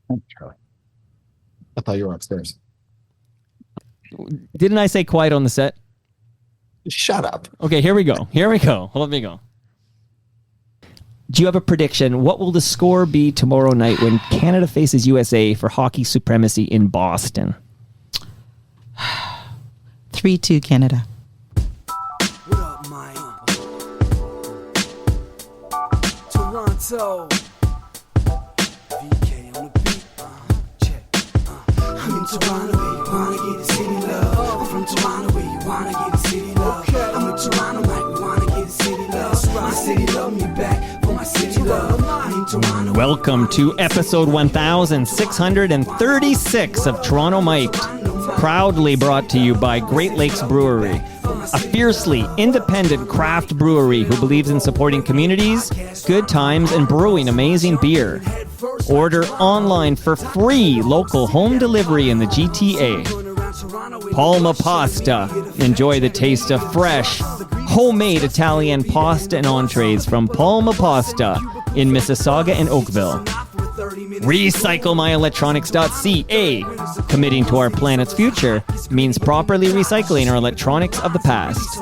Thanks, Charlie. I thought you were upstairs. Didn't I say quiet on the set? Shut up. Okay, here we go. Let me go. Do you have a prediction? What will the score be tomorrow night when Canada faces USA for hockey supremacy in Boston? 3-2 Canada. What up, Mike? Toronto. VK on the beat. Check. I'm in Toronto, where you wanna get a city love. I'm from Toronto, where you wanna get a city love. I'm in Toronto, like we wanna get a city love. My city love me back for my city love. I'm in Toronto. Welcome to episode 1636 of Toronto Mic'd, proudly brought to you by Great Lakes Brewery, a fiercely independent craft brewery who believes in supporting communities, good times, and brewing amazing beer. Order online for free local home delivery in the GTA. Palma Pasta. Enjoy the taste of fresh, homemade Italian pasta and entrees from Palma Pasta in Mississauga and Oakville. RecycleMyElectronics.ca. Committing to our planet's future means properly recycling our electronics of the past.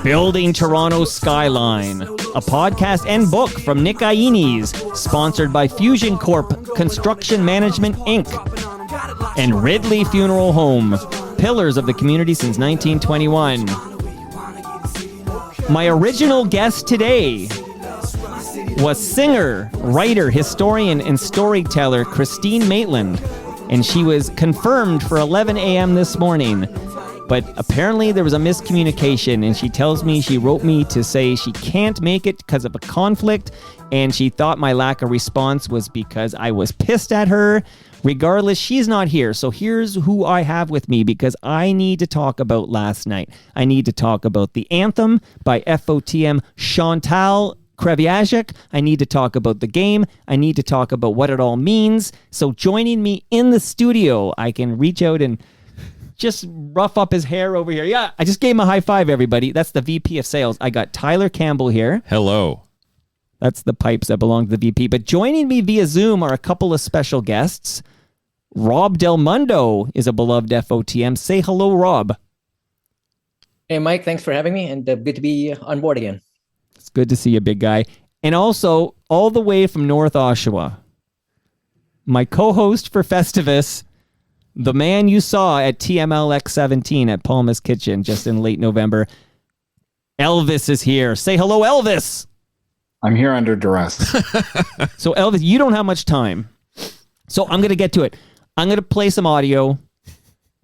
Building Toronto's Skyline, a podcast and book from Nick Iones, sponsored by Fusion Corp Construction Management Inc. And Ridley Funeral Home, pillars of the community since 1921. My original guest today was singer, writer, historian, and storyteller Christine Maitland, and she was confirmed for 11 a.m. this morning. But apparently there was a miscommunication, and she tells me she wrote me to say she can't make it because of a conflict, and she thought my lack of response was because I was pissed at her. Regardless, she's not here, so here's who I have with me because I need to talk about last night. I need to talk about the anthem by FOTM Chantal, Kreviazuk. I need to talk about the game. I need to talk about what it all means. So joining me in the studio, I can reach out and just rough up his hair over here. Yeah, I just gave him a high five, everybody. That's the VP of Sales. I got Tyler Campbell here. Hello. That's the pipes that belong to the VP. But joining me via Zoom are a couple of special guests. Rob Del Mundo is a beloved FOTM. Say hello, Rob. Hey, Mike, thanks for having me, and good to be on board again. It's good to see you, big guy. And also, all the way from North Oshawa, my co-host for Festivus, the man you saw at TMLX 17 at Palma's Kitchen just in late November, Elvis is here. Say hello, Elvis. I'm here under duress. So, Elvis, you don't have much time. So I'm going to get to it. I'm going to play some audio.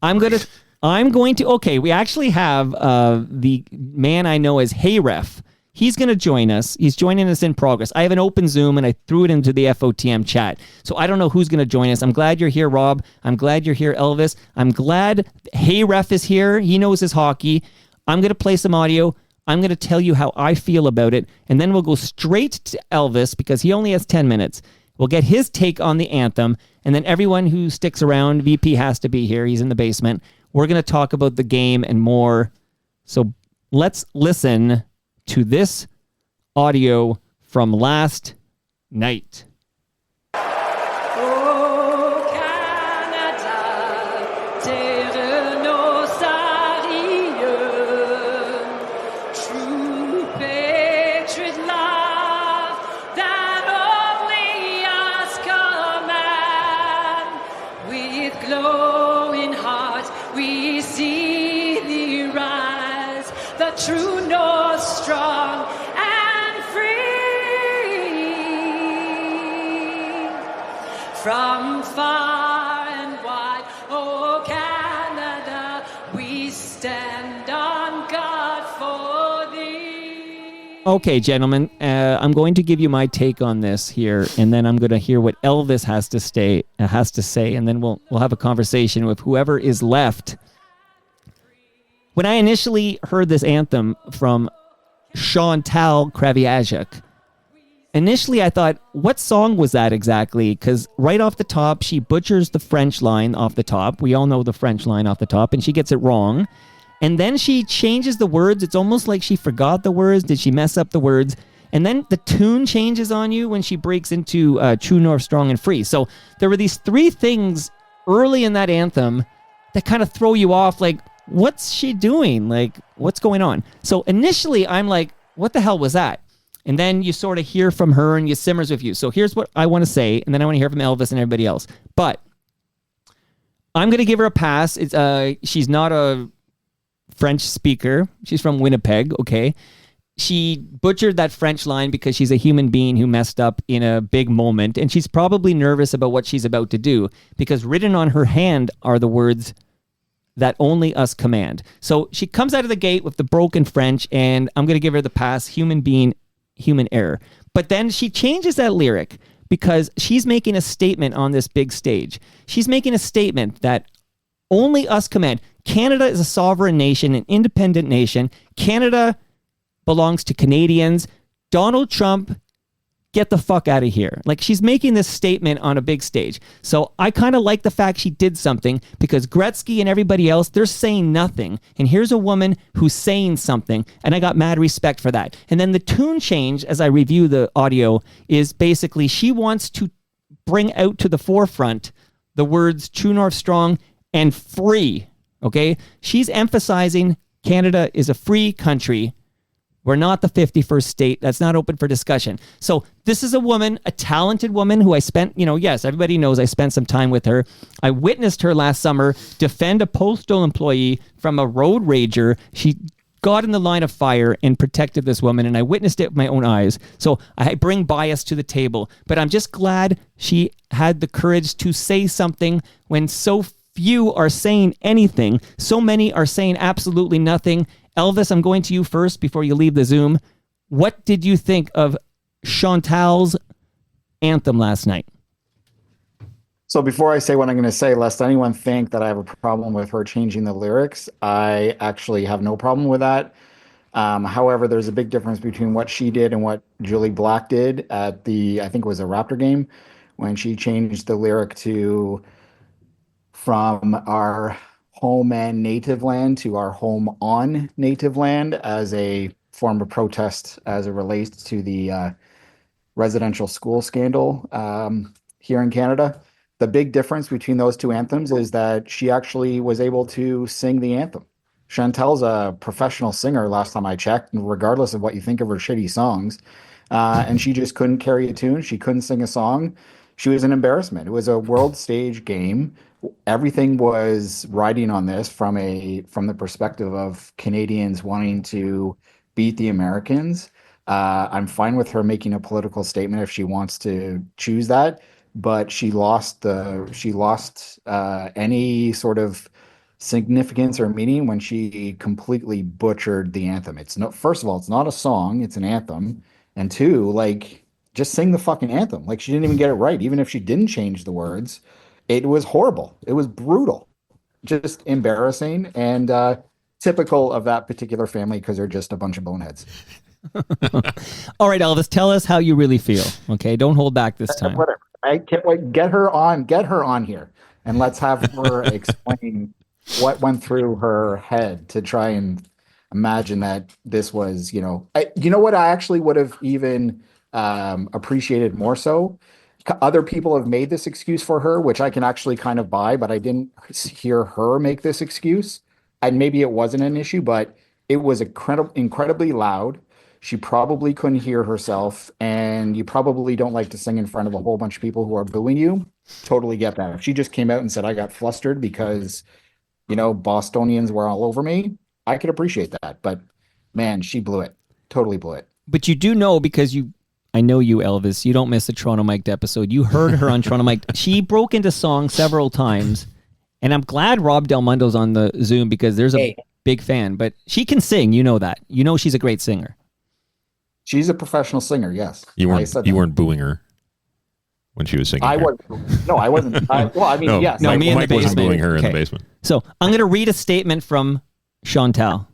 Okay, we actually have the man I know as Heyref. He's going to join us. He's joining us in progress. I have an open Zoom, and I threw it into the FOTM chat. So I don't know who's going to join us. I'm glad you're here, Rob. I'm glad you're here, Elvis. I'm glad Heyref is here. He knows his hockey. I'm going to play some audio. I'm going to tell you how I feel about it, and then we'll go straight to Elvis because he only has 10 minutes. We'll get his take on the anthem, and then everyone who sticks around, VP has to be here. He's in the basement. We're going to talk about the game and more. So let's listen to this audio from last night. Oh, Canada, terre nos alliés, true patriot love that only us command. With glowing hearts we see thee rise, the true north strong and free. From far and wide, oh Canada, we stand on guard for thee. Okay, gentlemen, I'm going to give you my take on this here, and then I'm going to hear what Elvis has to say, and then we'll have a conversation with whoever is left. When I initially heard this anthem from Chantal Kreviazuk, initially I thought, what song was that exactly? Because right off the top, she butchers the French line off the top. We all know the French line off the top, and she gets it wrong. And then she changes the words. It's almost like she forgot the words. Did she mess up the words? And then the tune changes on you when she breaks into True North, Strong and Free. So there were these three things early in that anthem that kind of throw you off, like, what's she doing? Like, what's going on? So initially, I'm like, what the hell was that? And then you sort of hear from her and you simmers with you. So here's what I want to say, and then I want to hear from Elvis and everybody else. But I'm going to give her a pass. She's not a French speaker. She's from Winnipeg, okay? She butchered that French line because she's a human being who messed up in a big moment, and she's probably nervous about what she's about to do because written on her hand are the words that only us command. So she comes out of the gate with the broken French, and I'm going to give her the pass, human being, human error. But then she changes that lyric because she's making a statement on this big stage. She's making a statement that only us command. Canada is a sovereign nation, an independent nation. Canada belongs to Canadians. Donald Trump, get the fuck out of here. Like, she's making this statement on a big stage. So I kind of like the fact she did something because Gretzky and everybody else, they're saying nothing. And here's a woman who's saying something. And I got mad respect for that. And then the tune change, as I review the audio, is basically she wants to bring out to the forefront the words True North, Strong and Free. Okay? She's emphasizing Canada is a free country. We're not the 51st state. That's not open for discussion. So this is a woman, a talented woman who I spent, yes, everybody knows I spent some time with her. I witnessed her last summer defend a postal employee from a road rager. She got in the line of fire and protected this woman, and I witnessed it with my own eyes. So I bring bias to the table, but I'm just glad she had the courage to say something when so few are saying anything. So many are saying absolutely nothing. Elvis, I'm going to you first before you leave the Zoom. What did you think of Chantal's anthem last night? So before I say what I'm going to say, lest anyone think that I have a problem with her changing the lyrics, I actually have no problem with that. However, there's a big difference between what she did and what Julie Black did at I think it was a Raptor game, when she changed the lyric to from our home and native land to our home on native land as a form of protest as it relates to the residential school scandal here in Canada. The big difference between those two anthems is that she actually was able to sing the anthem. Chantal's a professional singer last time I checked, regardless of what you think of her shitty songs. And she just couldn't carry a tune. She couldn't sing a song. She was an embarrassment. It was a world stage game. Everything was riding on this from the perspective of Canadians wanting to beat the Americans. I'm fine with her making a political statement if she wants to choose that, but she lost any sort of significance or meaning when she completely butchered the anthem. First of all, it's not a song, it's an anthem. And two, like, just sing the fucking anthem. Like, she didn't even get it right. Even if she didn't change the words, it was horrible. It was brutal, just embarrassing, and typical of that particular family because they're just a bunch of boneheads. All right, Elvis, tell us how you really feel. Okay, don't hold back this time. Whatever. I can't wait. Get her on here, and let's have her explain what went through her head to try and imagine that this was, you know what I actually would have even appreciated more so. Other people have made this excuse for her, which I can actually kind of buy, but I didn't hear her make this excuse. And maybe it wasn't an issue, but it was incredibly loud. She probably couldn't hear herself, and you probably don't like to sing in front of a whole bunch of people who are booing you. Totally get that. If she just came out and said, I got flustered because, Bostonians were all over me, I could appreciate that. But man, she blew it. Totally blew it. But you do know, because I know you, Elvis, you don't miss the Toronto Mic'd episode. You heard her on Toronto Mic'd. She broke into song several times, and I'm glad Rob Del Mundo's on the Zoom because there's a big fan. But she can sing, you know that. You know she's a great singer. She's a professional singer, yes. You weren't booing her when she was singing. I wasn't. Yes. No, me in the Mike wasn't basement. booing her in Okay. the basement. So I'm going to read a statement from Chantal,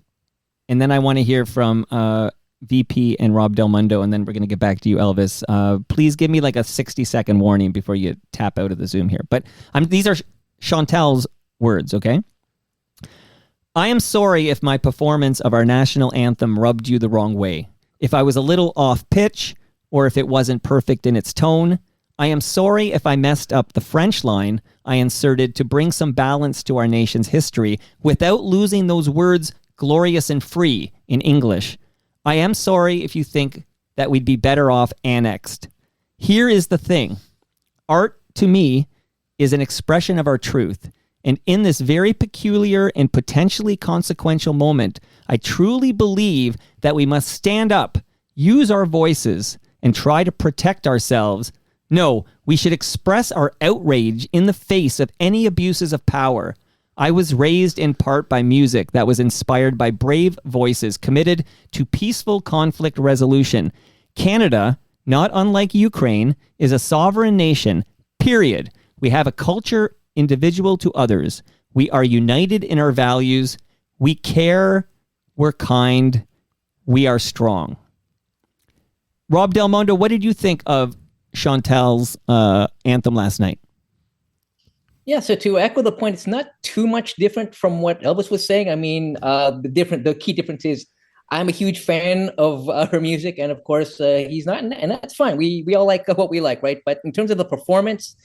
and then I want to hear from VP and Rob Del Mundo, and then we're going to get back to you, Elvis. Please give me like a 60-second warning before you tap out of the Zoom here. But these are Chantal's words, okay? I am sorry if my performance of our national anthem rubbed you the wrong way. if I was a little off pitch or if it wasn't perfect in its tone. I am sorry if I messed up the French line I inserted to bring some balance to our nation's history without losing those words glorious and free in English. I am sorry if you think that we'd be better off annexed. Here is the thing. Art, to me, is an expression of our truth. And in this very peculiar and potentially consequential moment, I truly believe that we must stand up, use our voices, and try to protect ourselves. No, we should express our outrage in the face of any abuses of power. I was raised in part by music that was inspired by brave voices committed to peaceful conflict resolution. Canada, not unlike Ukraine, is a sovereign nation, period. We have a culture individual to others. We are united in our values. We care. We're kind. We are strong. Rob Del Mondo, what did you think of Chantal's anthem last night? Yeah, so to echo the point, it's not too much different from what Elvis was saying. I mean, the key difference is I'm a huge fan of her music, and of course he's not, and that's fine. We all like what we like, right? But in terms of the performance,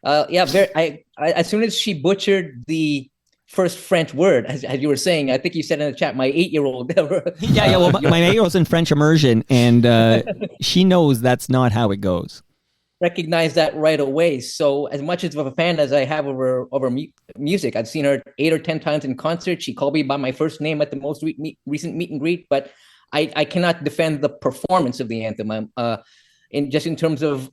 as soon as she butchered the first French word, as you were saying, I think you said in the chat, my 8-year-old. Well, my 8-year-old's in French immersion, and she knows that's not how it goes. Recognize that right away. So as much of a fan as I have over music, I've seen her 8 or 10 times in concert. She called me by my first name at the most recent meet and greet, but I cannot defend the performance of the anthem. In terms of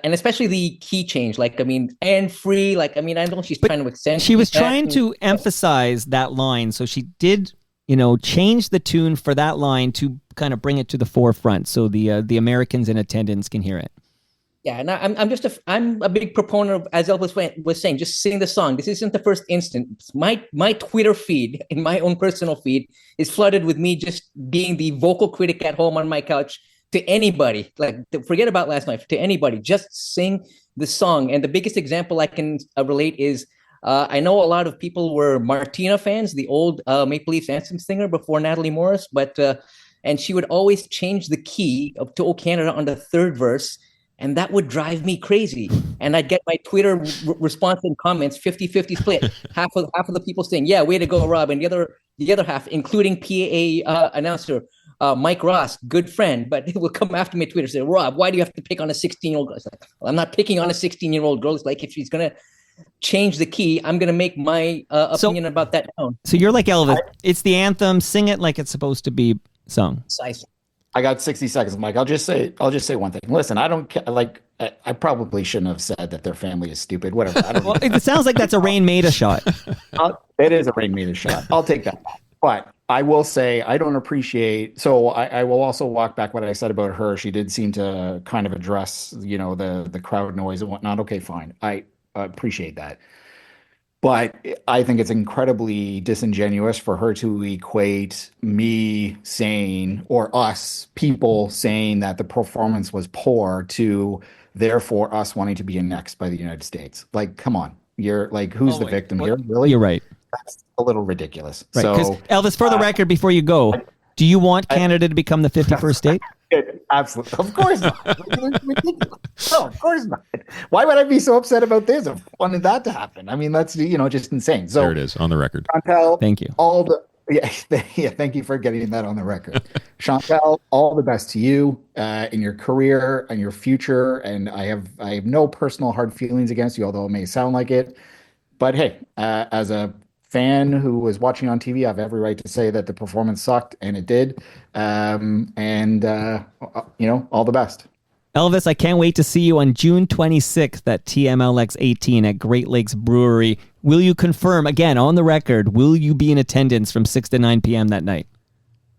and especially the key change, and free, I know she's trying to accentuate. She was trying to emphasize that line, so she did, change the tune for that line to kind of bring it to the forefront, so the Americans in attendance can hear it. Yeah, and I'm a big proponent of, as Elvis was saying, just sing the song. This isn't the first instance. My Twitter feed, in my own personal feed, is flooded with me just being the vocal critic at home on my couch. To anybody, forget about last night, to anybody, just sing the song. And the biggest example I can relate is, I know a lot of people were Martina fans, the old Maple Leafs anthem singer before Natalie Morris, and she would always change the key to "O Canada" on the third verse, and that would drive me crazy. And I'd get my Twitter response and comments 50-50 split. half of the people saying, "Yeah, way to go, Rob," and the other half, including PA announcer Mike Ross, good friend, but he will come after me on Twitter and say, "Rob, why do you have to pick on a 16-year-old girl?" Well, I'm not picking on a 16-year-old girl. It's like, if she's going to change the key, I'm going to make my opinion about that known. So you're like Elvis. It's the anthem. Sing it like it's supposed to be sung. Precisely. I got 60 seconds, Mike. I'll just say one thing. Listen, I don't I probably shouldn't have said that their family is stupid. Whatever. I don't Well, it sounds like that's a Rain Maida shot. It is a Rain Maida shot. I'll take that. But I will say I don't appreciate. So I will also walk back what I said about her. She did seem to kind of address, the crowd noise and whatnot. Okay, fine. I appreciate that. But I think it's incredibly disingenuous for her to equate me saying, or us people saying, that the performance was poor to therefore us wanting to be annexed by the United States. Come on. You're who's the victim here? Really? You're right. That's a little ridiculous. Right. So, Elvis, for the record, before you go, do you want Canada to become the 51st state? Absolutely. Of course not. No, of course not. Why would I be so upset about this? I wanted that to happen. I mean, that's just insane. So there it is on the record. Chantal, thank you. Thank you for getting that on the record. Chantal, all the best to you in your career and your future. And I have no personal hard feelings against you, although it may sound like it. But hey, as a fan who was watching on TV, I have every right to say that the performance sucked, and it did. All the best. Elvis, I can't wait to see you on June 26th at TMLX 18 at Great Lakes Brewery. Will you confirm, again, on the record, will you be in attendance from 6 to 9 p.m. that night?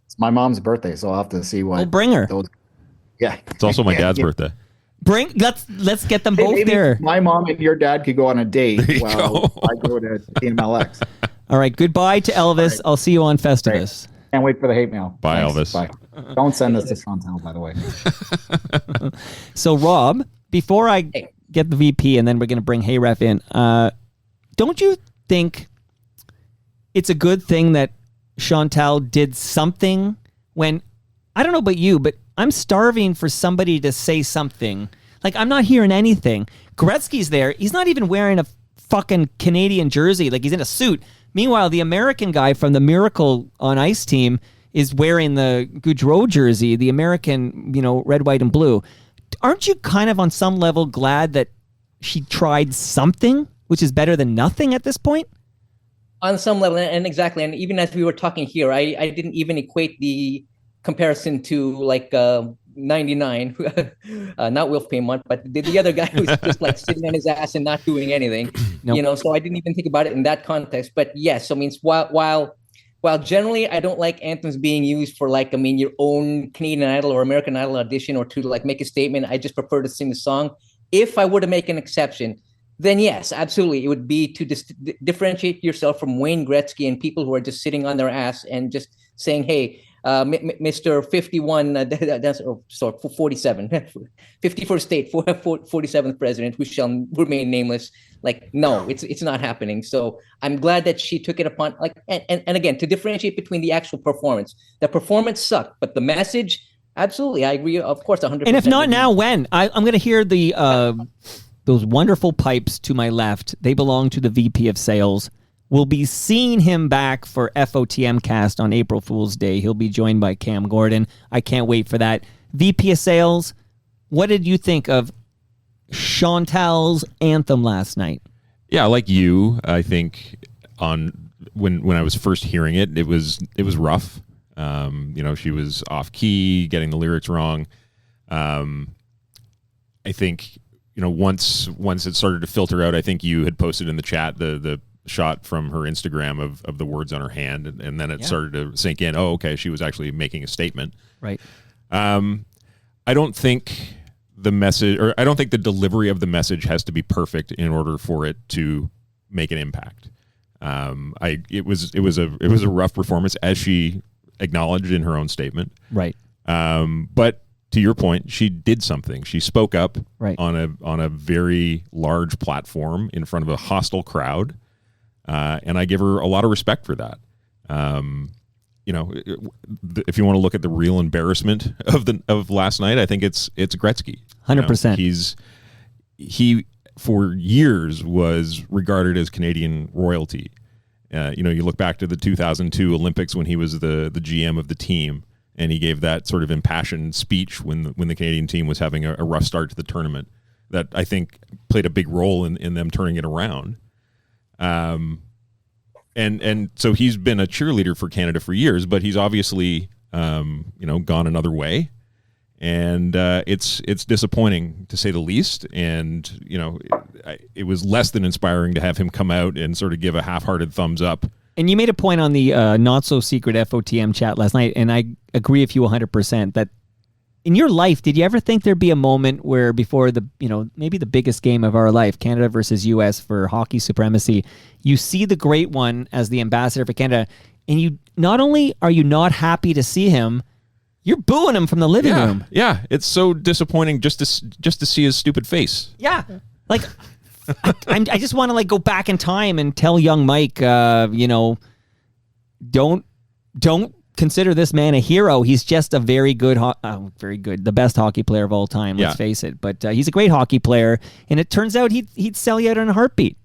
It's my mom's birthday, so I'll have to see what... Well, bring her. Yeah. It's also my dad's birthday. Let's get them both there. My mom and your dad could go on a date while I go to TMLX. All right. Goodbye to Elvis. Right. I'll see you on Festivus. Right. Can't wait for the hate mail. Bye, Thanks. Elvis. Bye. Don't send this to Chantal, by the way. So, Rob, before I get the VP and then we're going to bring Heyref in, don't you think it's a good thing that Chantal did something when, I don't know about you, but I'm starving for somebody to say something. Like, I'm not hearing anything. Gretzky's there. He's not even wearing a fucking Canadian jersey. Like, he's in a suit. Meanwhile, the American guy from the Miracle on Ice team is wearing the Goudreau jersey, the American, red, white, and blue. Aren't you kind of on some level glad that she tried something, which is better than nothing at this point? On some level, and exactly. And even as we were talking here, I didn't even equate the comparison to like 99, not Wilf Payment, but the other guy who's just like sitting on his ass and not doing anything. Nope. So I didn't even think about it in that context. But yes, so it means while generally I don't like anthems being used for your own Canadian Idol or American Idol audition or to like make a statement, I just prefer to sing the song. If I were to make an exception, then yes, absolutely, it would be to differentiate yourself from Wayne Gretzky and people who are just sitting on their ass and just saying, "Hey, Mr. 51, that's 47, 51st state, 47th president, who shall remain nameless." Like, no, it's not happening. So I'm glad that she took it upon, and again, to differentiate between the actual performance. The performance sucked, but the message, absolutely, I agree, of course, 100%. And if not now, when? I'm going to hear those wonderful pipes to my left. They belong to the VP of Sales. We'll be seeing him back for FOTM Cast on April Fool's Day. He'll be joined by Cam Gordon. I can't wait for that. VP of Sales, what did you think of Chantal's anthem last night? Yeah, like you, I think when I was first hearing it, it was rough. She was off key, getting the lyrics wrong. I think once it started to filter out, I think you had posted in the chat the shot from her Instagram of the words on her hand, and then it started to sink in. Oh, okay, she was actually making a statement. Right. I don't think the message, or I don't think the delivery of the message has to be perfect in order for it to make an impact. It was a rough performance, as she acknowledged in her own statement. Right. But to your point, she did something. She spoke up on a very large platform in front of a hostile crowd. And I give her a lot of respect for that. If you want to look at the real embarrassment of last night, I think it's Gretzky. 100%. He for years was regarded as Canadian royalty. You look back to the 2002 Olympics when he was the GM of the team, and he gave that sort of impassioned speech when the Canadian team was having a rough start to the tournament. That I think played a big role in them turning it around. And so he's been a cheerleader for Canada for years, but he's obviously, gone another way, and it's disappointing to say the least. And it was less than inspiring to have him come out and sort of give a half-hearted thumbs up. And you made a point on the not so secret FOTM chat last night, and I agree with you 100% that. In your life, did you ever think there'd be a moment where before maybe the biggest game of our life, Canada versus US for hockey supremacy, you see the great one as the ambassador for Canada, and you not only are you not happy to see him, you're booing him from the living room. Yeah, it's so disappointing just to see his stupid face. Yeah, like I just want to go back in time and tell young Mike, don't consider this man a hero. He's just a very good, the best hockey player of all time. Let's face it. But he's a great hockey player, and it turns out he'd sell you out in a heartbeat.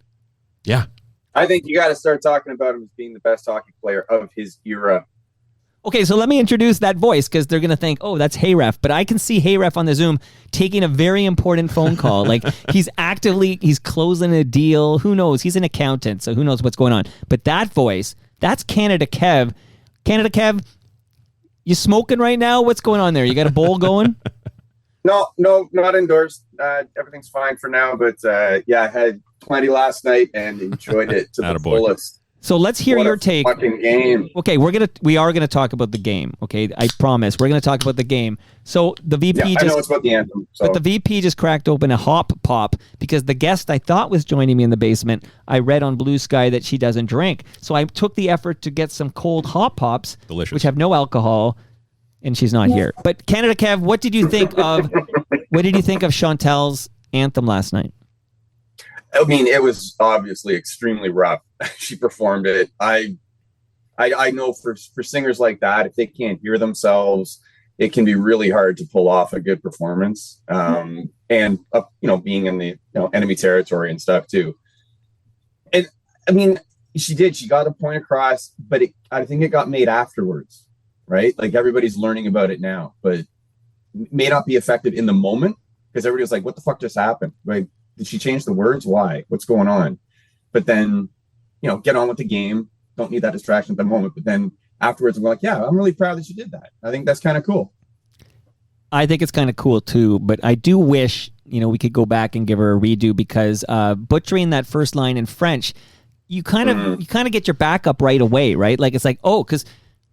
Yeah, I think you got to start talking about him as being the best hockey player of his era. Okay, so let me introduce that voice, because they're gonna think, oh, that's Heyref. But I can see Heyref on the Zoom taking a very important phone call. He's closing a deal. Who knows? He's an accountant, so who knows what's going on. But that voice, that's Kanada Kev. Kanada Kev, you smoking right now? What's going on there? You got a bowl going? No, not indoors. Everything's fine for now. But I had plenty last night and enjoyed it to the fullest. So let's hear your take. Fucking game. Okay, we are gonna talk about the game. Okay, I promise we're gonna talk about the game. So the VP I know it's about the anthem. So. But the VP just cracked open a hop pop because the guest I thought was joining me in the basement, I read on Blue Sky that she doesn't drink. So I took the effort to get some cold hop pops, delicious, which have no alcohol, and she's not here. But Kanada Kev, what did you think of Chantal's anthem last night? I mean, it was obviously extremely rough. She performed it. I I know for singers like that, if they can't hear themselves, it can be really hard to pull off a good performance. And being in the enemy territory and stuff too. And I mean, she got a point across, but I think it got made afterwards, right? Like everybody's learning about it now, but it may not be effective in the moment because everybody was like, what the fuck just happened? Like, did she change the words? Why? What's going on? But then, get on with the game. Don't need that distraction at the moment. But then afterwards, I'm like, yeah, I'm really proud that you did that. I think that's kind of cool. I think it's kind of cool too, but I do wish, we could go back and give her a redo because butchering that first line in French, you kind of get your back up right away, right? Like it's like, oh, because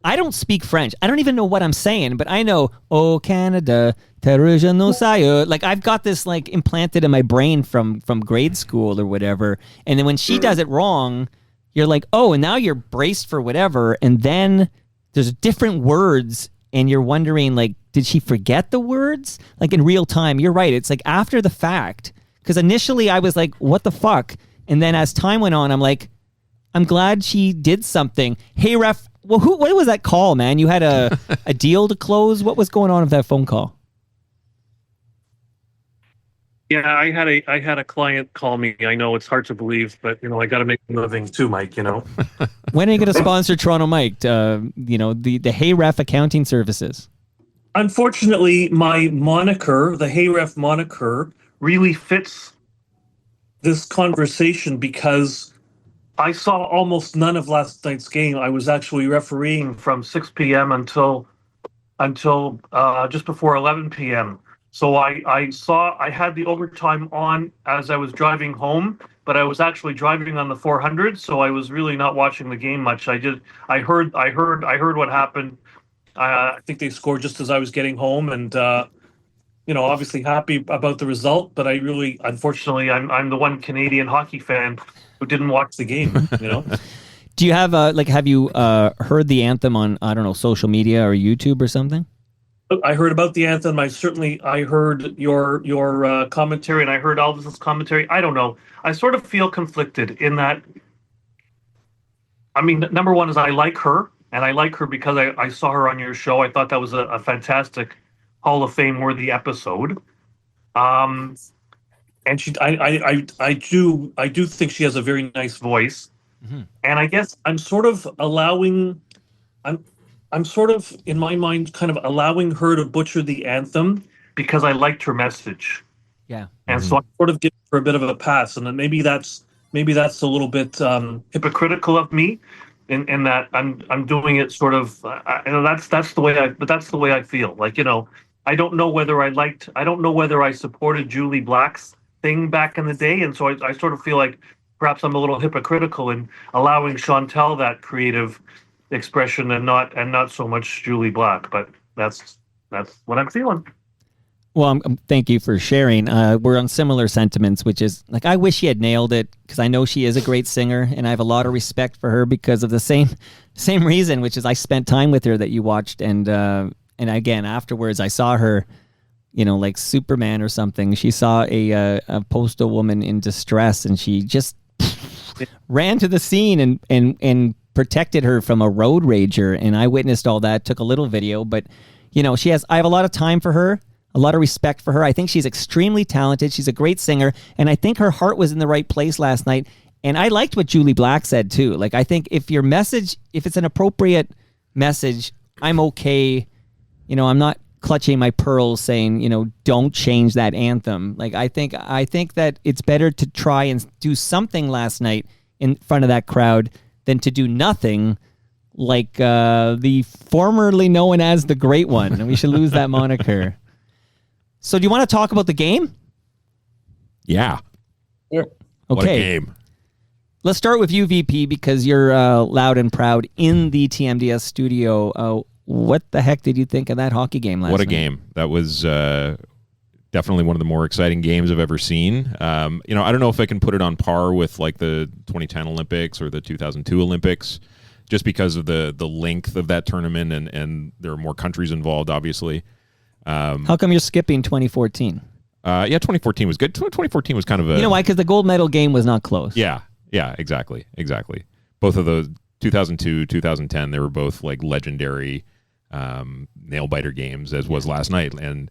I don't speak French. I don't even know what I'm saying, but I know, oh, Canada, terre je ne sais. Like I've got this like implanted in my brain from grade school or whatever. And then when she does it wrong, you're like, oh, and now you're braced for whatever. And then there's different words and you're wondering like, did she forget the words? Like in real time, you're right. It's like after the fact, because initially I was like, what the fuck? And then as time went on, I'm like, I'm glad she did something. Heyref, well, what was that call, man? You had a deal to close? What was going on with that phone call? Yeah, I had a client call me. I know it's hard to believe, but I got to make a living too, Mike. When are you going to sponsor Toronto Mike? The Heyref accounting services. Unfortunately, my moniker, the Heyref moniker, really fits this conversation because I saw almost none of last night's game. I was actually refereeing from 6 p.m. until just before 11 p.m. So I had the overtime on as I was driving home, but I was actually driving on the 400, so I was really not watching the game much. I heard what happened. I think they scored just as I was getting home, and obviously happy about the result. But unfortunately, I'm the one Canadian hockey fan who didn't watch the game. Do you have have you heard the anthem on social media or YouTube or something? I heard about the anthem. I heard your commentary, and I heard Elvis's commentary. I don't know. I sort of feel conflicted in that. I mean, number one is I like her, and I like her because I saw her on your show. I thought that was a fantastic Hall of Fame worthy episode. And I do think she has a very nice voice, and I guess I'm sort of in my mind kind of allowing her to butcher the anthem because I liked her message. Yeah. And so I'm sort of giving her a bit of a pass, and then maybe that's a little bit hypocritical of me in that I'm doing it sort of that's the way I feel. Like, I don't know whether I supported Julie Black's thing back in the day, and so I sort of feel like perhaps I'm a little hypocritical in allowing Chantal that creative expression and not so much Julie Black, but that's what I'm feeling. Well, thank you for sharing. We're on similar sentiments, which is like I wish she had nailed it because I know she is a great singer, and I have a lot of respect for her because of the same reason, which is I spent time with her that you watched, and again afterwards I saw her, like Superman or something. She saw a postal woman in distress, and she just ran to the scene and protected her from a road rager, and I witnessed all that. Took a little video, but I have a lot of time for her, a lot of respect for her. I think she's extremely talented. She's a great singer, and I think her heart was in the right place last night. And I liked what Julie Black said too. Like, I think if it's an appropriate message, I'm okay. I'm not clutching my pearls saying, don't change that anthem. Like, I think that it's better to try and do something last night in front of that crowd than to do nothing, like the formerly known as the Great One. And we should lose that moniker. So do you want to talk about the game? Yeah. Yeah. Okay. What a game. Let's start with you, VP, because you're loud and proud in the TMDS studio. What the heck did you think of that hockey game last night? What a game. That was definitely one of the more exciting games I've ever seen. I don't know if I can put it on par with like the 2010 Olympics or the 2002 Olympics, just because of the length of that tournament and there are more countries involved, obviously. How come you're skipping 2014? 2014 was good. 2014 was kind of a... You know why? Because the gold medal game was not close. Yeah, exactly. Both of those 2002, 2010, they were both like legendary nail biter games, as was last night. And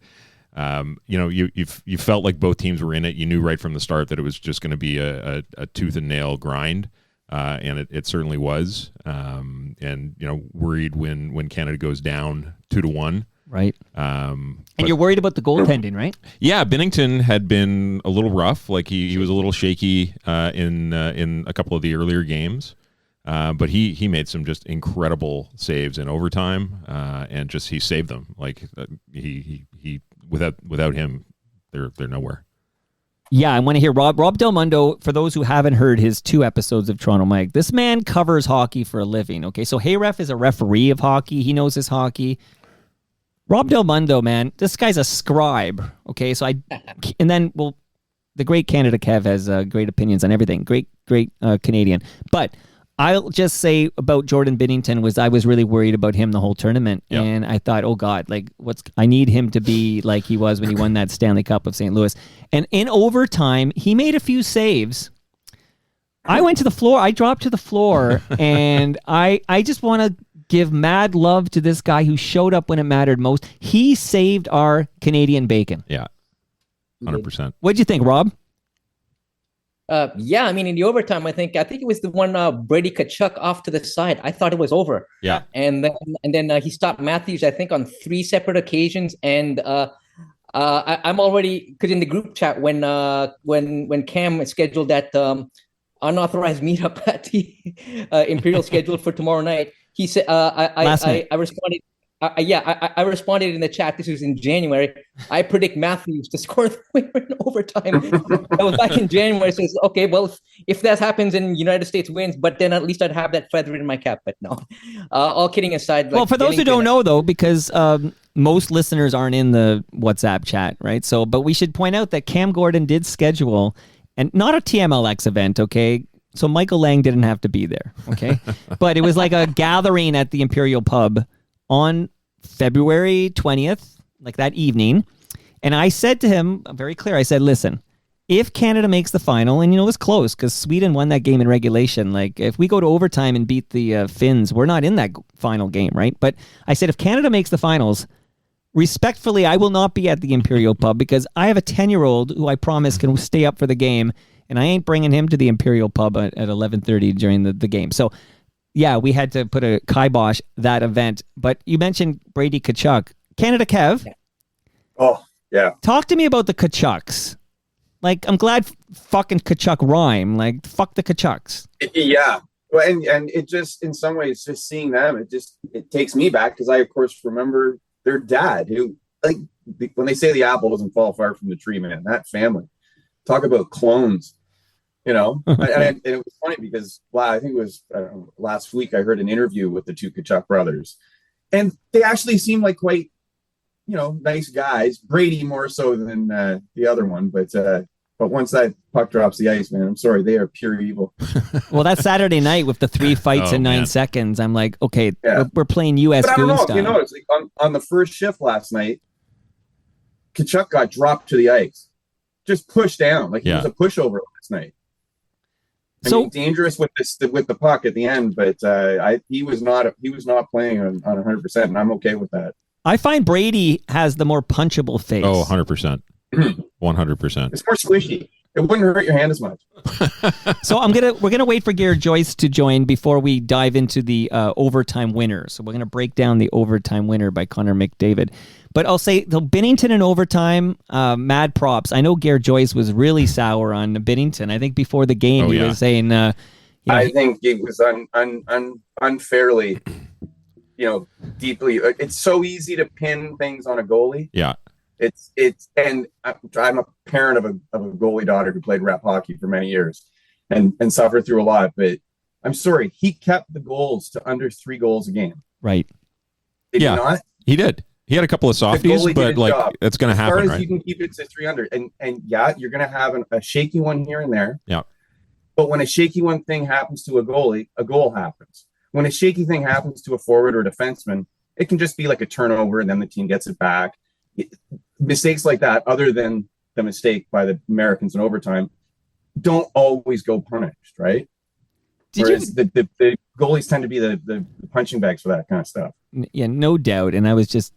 you felt like both teams were in it. You knew right from the start that it was just going to be a tooth and nail grind, and it certainly was. And worried when Canada goes down 2-1. Right. And you're worried about the goaltending, right? Yeah, Binnington had been a little rough. Like he was a little shaky in a couple of the earlier games. But he made some just incredible saves in overtime, and just he saved them. Like he without him, they're nowhere. Yeah, I want to hear Rob Del Mundo. For those who haven't heard his 2 episodes of Toronto Mike, this man covers hockey for a living. Okay, so Heyref is a referee of hockey. He knows his hockey. Rob Del Mundo, man, this guy's a scribe. Okay, so the great Canada Kev has great opinions on everything. Great Canadian, but I'll just say about Jordan Binnington was I was really worried about him the whole tournament. Yep. And I thought, oh God, like I need him to be like he was when he won that Stanley Cup of St. Louis. And in overtime, he made a few saves. I went to the floor, I dropped to the floor, and I just want to give mad love to this guy who showed up when it mattered most. He saved our Canadian bacon. Yeah. 100%. What'd you think, Rob? Yeah, I mean, in the overtime, I think it was the one Brady Tkachuk off to the side. I thought it was over. Yeah, and then he stopped Matthews, I think, on 3 separate occasions. And I'm already, because in the group chat when Cam scheduled that unauthorized meetup at the Imperial schedule for tomorrow night, he said I responded. I responded in the chat. This was in January. I predict Matthews to score the winner in overtime. That was back in January. So it's okay. Well, if that happens and United States wins, but then at least I'd have that feather in my cap. But no, all kidding aside. Well, for those who don't know, though, because most listeners aren't in the WhatsApp chat, right? So, but we should point out that Cam Gordon did schedule, and not a TMLX event, okay? So Michael Lang didn't have to be there, okay? But it was like a gathering at the Imperial Pub on February 20th, like that evening. And I said to him, very clear, I said, listen, if Canada makes the final, and it was close because Sweden won that game in regulation. Like if we go to overtime and beat the Finns, we're not in that final game, right? But I said, if Canada makes the finals, respectfully, I will not be at the Imperial Pub because I have a 10-year-old who I promise can stay up for the game, and I ain't bringing him to the Imperial Pub at 11:30 during the game. So yeah, we had to put a kibosh that event. But you mentioned Brady Tkachuk. Canada Kev. Oh, yeah. Talk to me about the Tkachuks. Like, I'm glad fucking Tkachuk rhyme. Like, fuck the Tkachuks. Yeah. Well, and it just, in some ways, just seeing them, it takes me back because I, of course, remember their dad who, like, when they say the apple doesn't fall far from the tree, man, that family. Talk about clones. And it was funny because, I think it was last week I heard an interview with the 2 Tkachuk brothers, and they actually seem like quite, nice guys. Brady more so than the other one, but once that puck drops the ice, man, I'm sorry, they are pure evil. Well, that Saturday night with the 3 fights in 9 seconds, I'm like, okay, we're playing U.S. But I don't Goon know style. If you notice, like on the first shift last night, Tkachuk got dropped to the ice, just pushed down, like he was a pushover last night. I mean, dangerous with the puck at the end, but he was not playing on 100%, and I'm okay with that. I find Brady has the more punchable face. Oh, 100%. 100%. It's more squishy. It wouldn't hurt your hand as much. So we're gonna wait for Gare Joyce to join before we dive into the overtime winner. So we're gonna break down the overtime winner by Connor McDavid. But I'll say the Binnington in overtime, mad props. I know Gare Joyce was really sour on Binnington. I think before the game he was saying, I think it was unfairly, deeply. It's so easy to pin things on a goalie. Yeah. And I'm a parent of a goalie daughter who played rep hockey for many years and suffered through a lot. But I'm sorry, he kept the goals to under 3 goals a game. Right. Did he not? He did. He had a couple of softies, but like that's going to happen, as far as right? you can keep it to 300, and you're going to have a shaky one here and there. Yeah. But when a shaky one thing happens to a goalie, a goal happens. When a shaky thing happens to a forward or defenseman, it can just be like a turnover, and then the team gets it back. Mistakes like that, other than the mistake by the Americans in overtime, don't always go punished, right? Whereas the goalies tend to be the punching bags for that kind of stuff. Yeah, no doubt. And I was just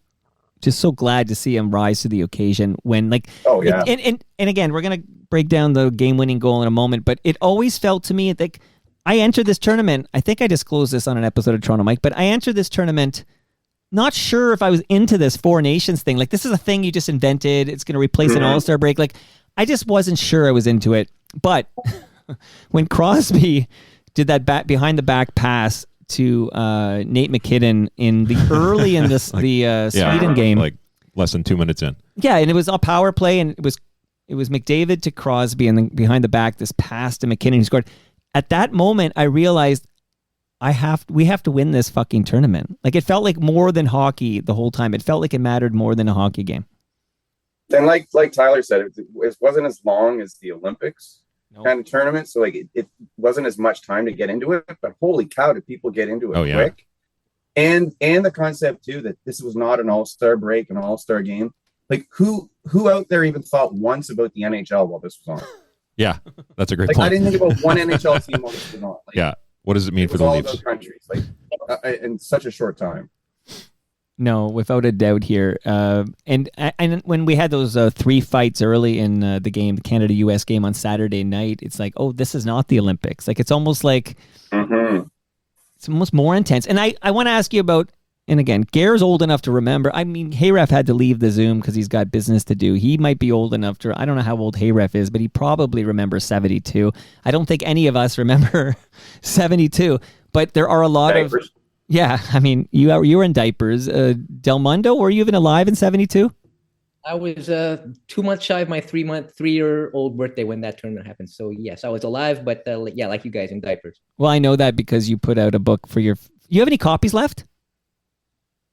so glad to see him rise to the occasion when and again, we're going to break down the game-winning goal in a moment, but it always felt to me like I entered this tournament. I think I disclosed this on an episode of Toronto Mike, but I entered this tournament not sure if I was into this Four Nations thing. Like, this is a thing you just invented. It's going to replace an All-Star break. Like, I just wasn't sure I was into it. But when Crosby did that behind the back pass to Nate McKinnon in the early in this Sweden game, like less than 2 minutes in. Yeah, and it was a power play, and it was McDavid to Crosby, and then behind the back this pass to McKinnon who scored. At that moment, I realized we have to win this fucking tournament. Like, it felt like more than hockey the whole time. It felt like it mattered more than a hockey game. And like Tyler said, it wasn't as long as the Olympics kind of tournament, so like it wasn't as much time to get into it. But holy cow, did people get into it quick? And the concept too that this was not an all-star break, an all-star game. Like who out there even thought once about the NHL while this was on? Yeah, that's a great point. I didn't think about one NHL team while this was on. Like, yeah, what does it mean for the Leafs? All those countries, like in such a short time. No, without a doubt here. And when we had those 3 fights early in the game, the Canada-US game on Saturday night, it's like, oh, this is not the Olympics. Like, it's almost like it's almost more intense. And I want to ask you about, and again, Gare's old enough to remember. I mean, Heyref had to leave the Zoom because he's got business to do. He might be old enough to, I don't know how old Heyref is, but he probably remembers 72. I don't think any of us remember 72, but there are a lot of... Yeah, I mean, you were in diapers. Del Mundo, were you even alive in 72? I was 2 months shy of my 3-year-old birthday when that tournament happened. So yes, I was alive, but yeah, like you guys, in diapers. Well, I know that because you put out a book for your... You have any copies left?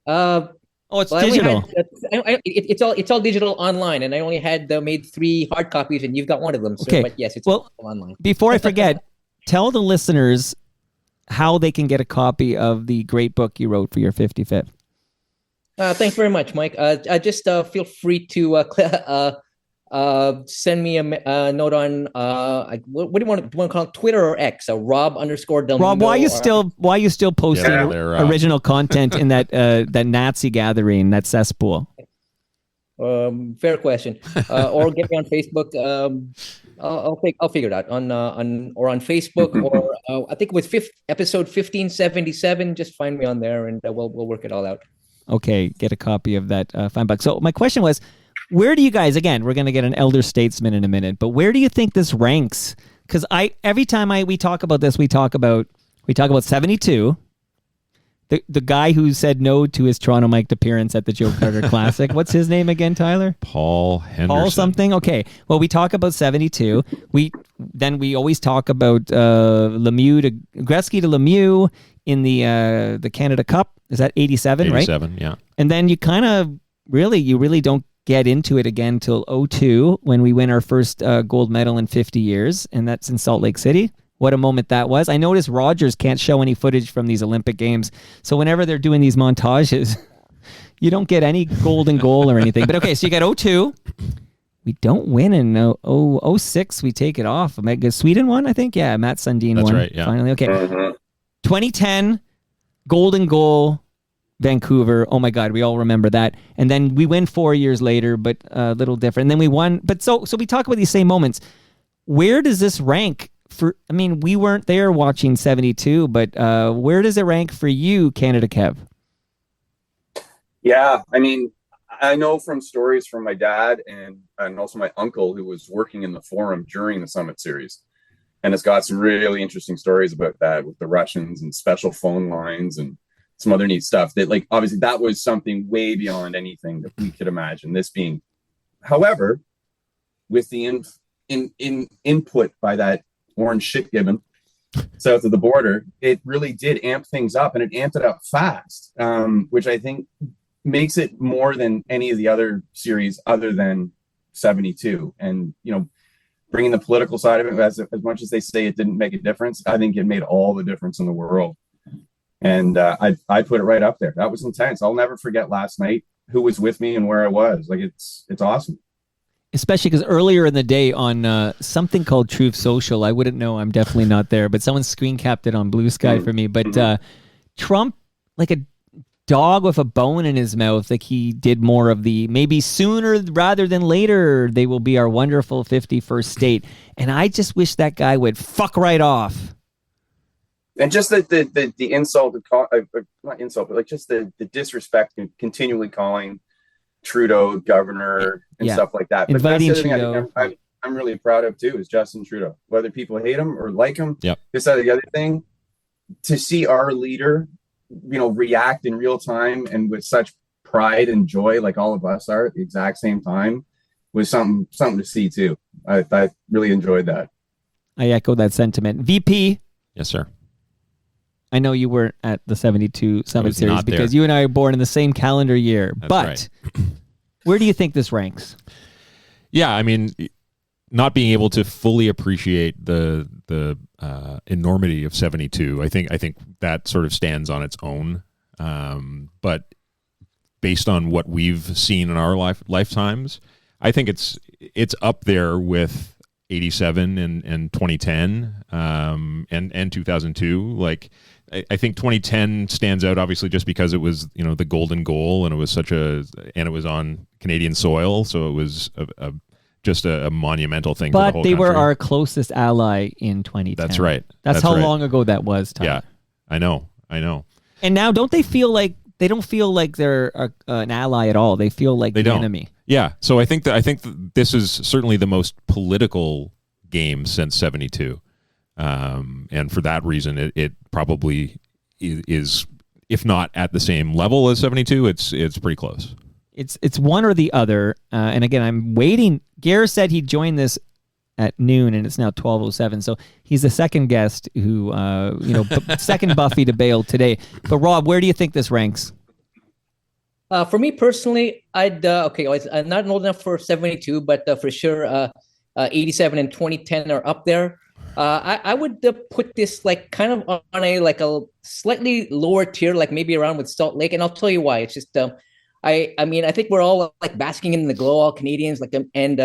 It's digital. It's all digital online, and I only had made 3 hard copies, and you've got one of them. So, okay. But yes, it's all online. Before I forget, tell the listeners how they can get a copy of the great book you wrote for your 55th. Thanks very much, Mike. Just feel free to send me a note on what do you want to call it? Twitter or X? Rob_Del Mundo. Rob, why are you still posting original content in that Nazi gathering, that cesspool? Fair question. Or get me on Facebook. I'll figure it out on Facebook or I think it was episode 1577. Just find me on there and we'll work it all out. Okay, get a copy of that $5. So my question was, where do you guys, again, we're going to get an elder statesman in a minute, but where do you think this ranks? Because every time we talk about this, we talk about 72. The guy who said no to his Toronto Mike appearance at the Joe Carter Classic. What's his name again, Tyler? Paul Henderson. Paul something? Okay. Well, we talk about 72. We always talk about Gretzky to Lemieux in the Canada Cup. Is that 87, right? 87, yeah. And then you kind of really don't get into it again till 02 when we win our first gold medal in 50 years, and that's in Salt Lake City. What a moment that was. I noticed Rogers can't show any footage from these Olympic Games. So whenever they're doing these montages, you don't get any golden goal or anything. But okay, so you got 02. We don't win in 06. We take it off. Sweden won, I think. Yeah, Matt Sundin won. That's right, yeah. Finally, okay. 2010, golden goal, Vancouver. Oh my God, we all remember that. And then we win 4 years later, but a little different. And then we won. But so we talk about these same moments. Where does this rank? We weren't there watching 72, but where does it rank for you, Canada Kev? Yeah, I mean, I know from stories from my dad and also my uncle who was working in the forum during the Summit Series. And it's got some really interesting stories about that with the Russians and special phone lines and some other neat stuff that, like, obviously that was something way beyond anything that we could imagine this being. However, with the input by that orange shit gibbon south of the border, it really did amp things up, and it amped it up fast, which I think makes it more than any of the other series other than 72. And, bringing the political side of it, as much as they say it didn't make a difference, I think it made all the difference in the world. And I put it right up there. That was intense. I'll never forget last night, who was with me and where I was. Like, it's awesome. especially because earlier in the day on something called Truth Social, I wouldn't know. I'm definitely not there, but someone screen capped it on Blue Sky for me. But Trump, like a dog with a bone in his mouth, like he did more of the maybe sooner rather than later they will be our wonderful 51st state. And I just wish that guy would fuck right off. And just the insult, not insult, but like just the disrespect and continually calling Trudeau governor and stuff like that. But inviting that's the other Trudeau. thing I'm really proud of too is Justin Trudeau. Whether people hate him or like him, this is the other thing. To see our leader, react in real time and with such pride and joy, like all of us are at the exact same time, was something to see too. I really enjoyed that. I echo that sentiment. VP. Yes, sir. I know you weren't at the 72 Summit Series because there. you and I were born in the same calendar year. That's but right. Where do you think this ranks? Yeah, I mean, not being able to fully appreciate the enormity of 72, I think that sort of stands on its own. But based on what we've seen in our lifetimes, I think it's up there with 87 and 2010 and 2002. Like I think 2010 stands out obviously just because it was the golden goal and it was and it was on Canadian soil, so it was just a monumental thing. But for the whole they were country. our closest ally in 2010. That's right. That's how long ago that was, Tom. Yeah, I know. And now don't they feel like they don't feel like they're an ally at all? They feel like the enemy. Yeah. So I think that this is certainly the most political game since 72. And for that reason, it probably is, if not at the same level as 72, it's pretty close. It's one or the other. And again, I'm waiting. Gare said he'd join this at noon, and it's now 12:07. So he's the second guest who, second Buffy to bail today. But Rob, where do you think this ranks? For me personally, I'm not old enough for 72, but for sure, 87 and 2010 are up there. I would put this like kind of on a slightly lower tier, like maybe around with Salt Lake, and I'll tell you why. It's just I think we're all like basking in the glow, all Canadians, and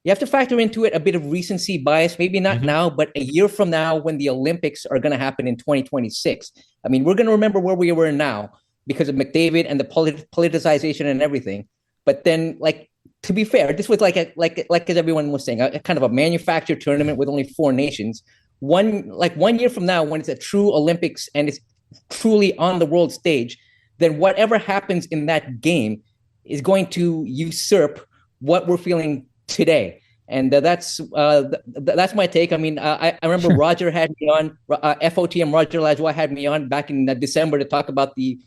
you have to factor into it a bit of recency bias. Maybe not now, but a year from now, when the Olympics are going to happen in 2026. I mean, we're going to remember where we were now because of McDavid and the politicization and everything. But then, like, to be fair, this was like as everyone was saying, a kind of a manufactured tournament with only 4 nations. One year from now, when it's a true Olympics and it's truly on the world stage, then whatever happens in that game is going to usurp what we're feeling today. And that's my take. I mean, I remember Roger had me on, FOTM Roger Lajoie had me on back in December to talk about the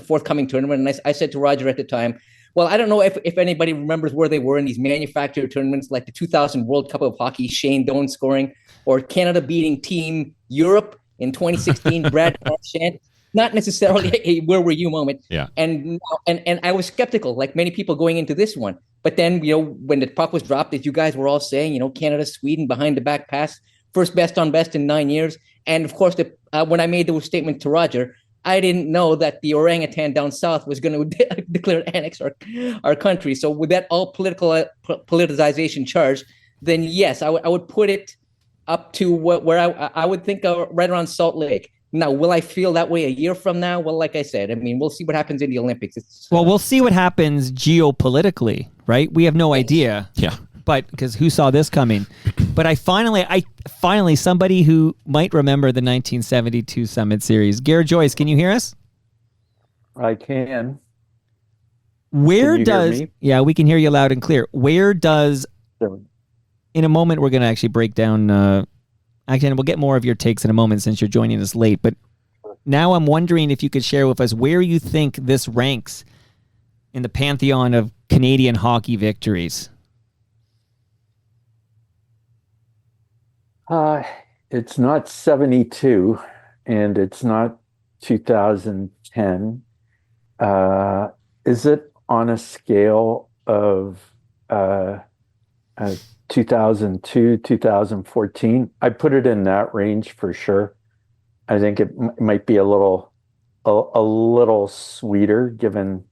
forthcoming tournament. And I said to Roger at the time, well, I don't know if anybody remembers where they were in these manufactured tournaments, like the 2000 World Cup of Hockey, Shane Doan scoring, or Canada beating Team Europe in 2016, Brad Marchand. Not necessarily a where were you moment. Yeah. And I was skeptical, like many people going into this one. But then, when the puck was dropped, as you guys were all saying, Canada, Sweden, behind the back pass, first best on best in 9 years. And of course, when I made the statement to Roger, I didn't know that the orangutan down south was going to declare annex our country. So with that all politicization charge, then yes, I would put it up to where I would think right around Salt Lake. Now, will I feel that way a year from now? Well, like I said, I mean, we'll see what happens in the Olympics. We'll see what happens geopolitically, right? We have no idea. Yeah. But because who saw this coming? But I finally, somebody who might remember the 1972 Summit Series. Gare Joyce, can you hear us? I can. Where Can you does... hear me? Yeah, we can hear you loud and clear. Where does... In a moment, we're going to actually break down... Actually, we'll get more of your takes in a moment since you're joining us late. But now I'm wondering if you could share with us where you think this ranks in the pantheon of Canadian hockey victories. It's not 72 and it's not 2010. Is it on a scale of 2002, 2014? I put it in that range for sure. I think it might be a little sweeter given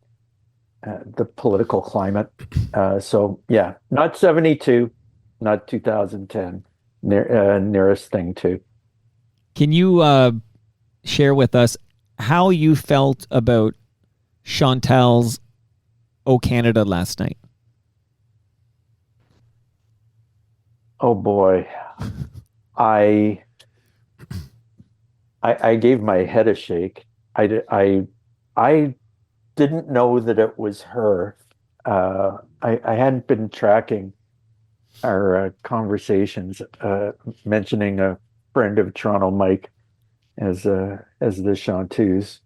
the political climate. So yeah, not 72, not 2010. Nearest thing to. Can you share with us how you felt about Chantal's "O Canada" last night? Oh boy, I gave my head a shake. I didn't know that it was her. I hadn't been tracking our conversations, mentioning a friend of Toronto Mike as the chanteuse.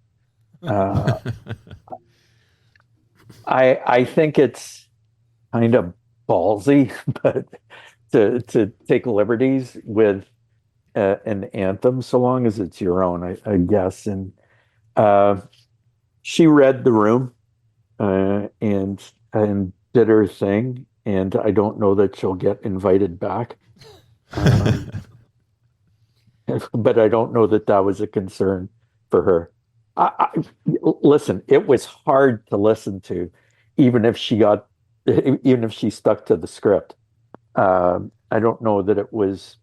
I think it's kind of ballsy, but to take liberties with an anthem, so long as it's your own, I guess. And she read the room and did her thing. And I don't know that she'll get invited back. But I don't know that that was a concern for her. Listen, it was hard to listen to, even if she stuck to the script. I don't know that it was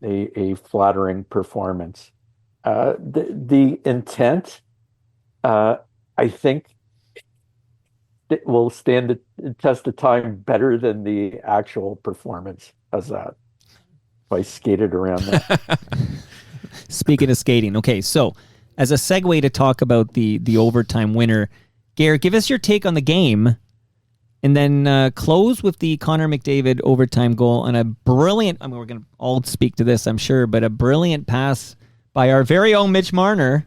a flattering performance. The intent, I think, it will stand the test of time better than the actual performance. How's that? If I skated around that. Speaking of skating, okay, so as a segue to talk about the overtime winner, Gare, give us your take on the game, and then close with the Connor McDavid overtime goal and a brilliant, I mean, we're going to all speak to this, I'm sure, but a brilliant pass by our very own Mitch Marner.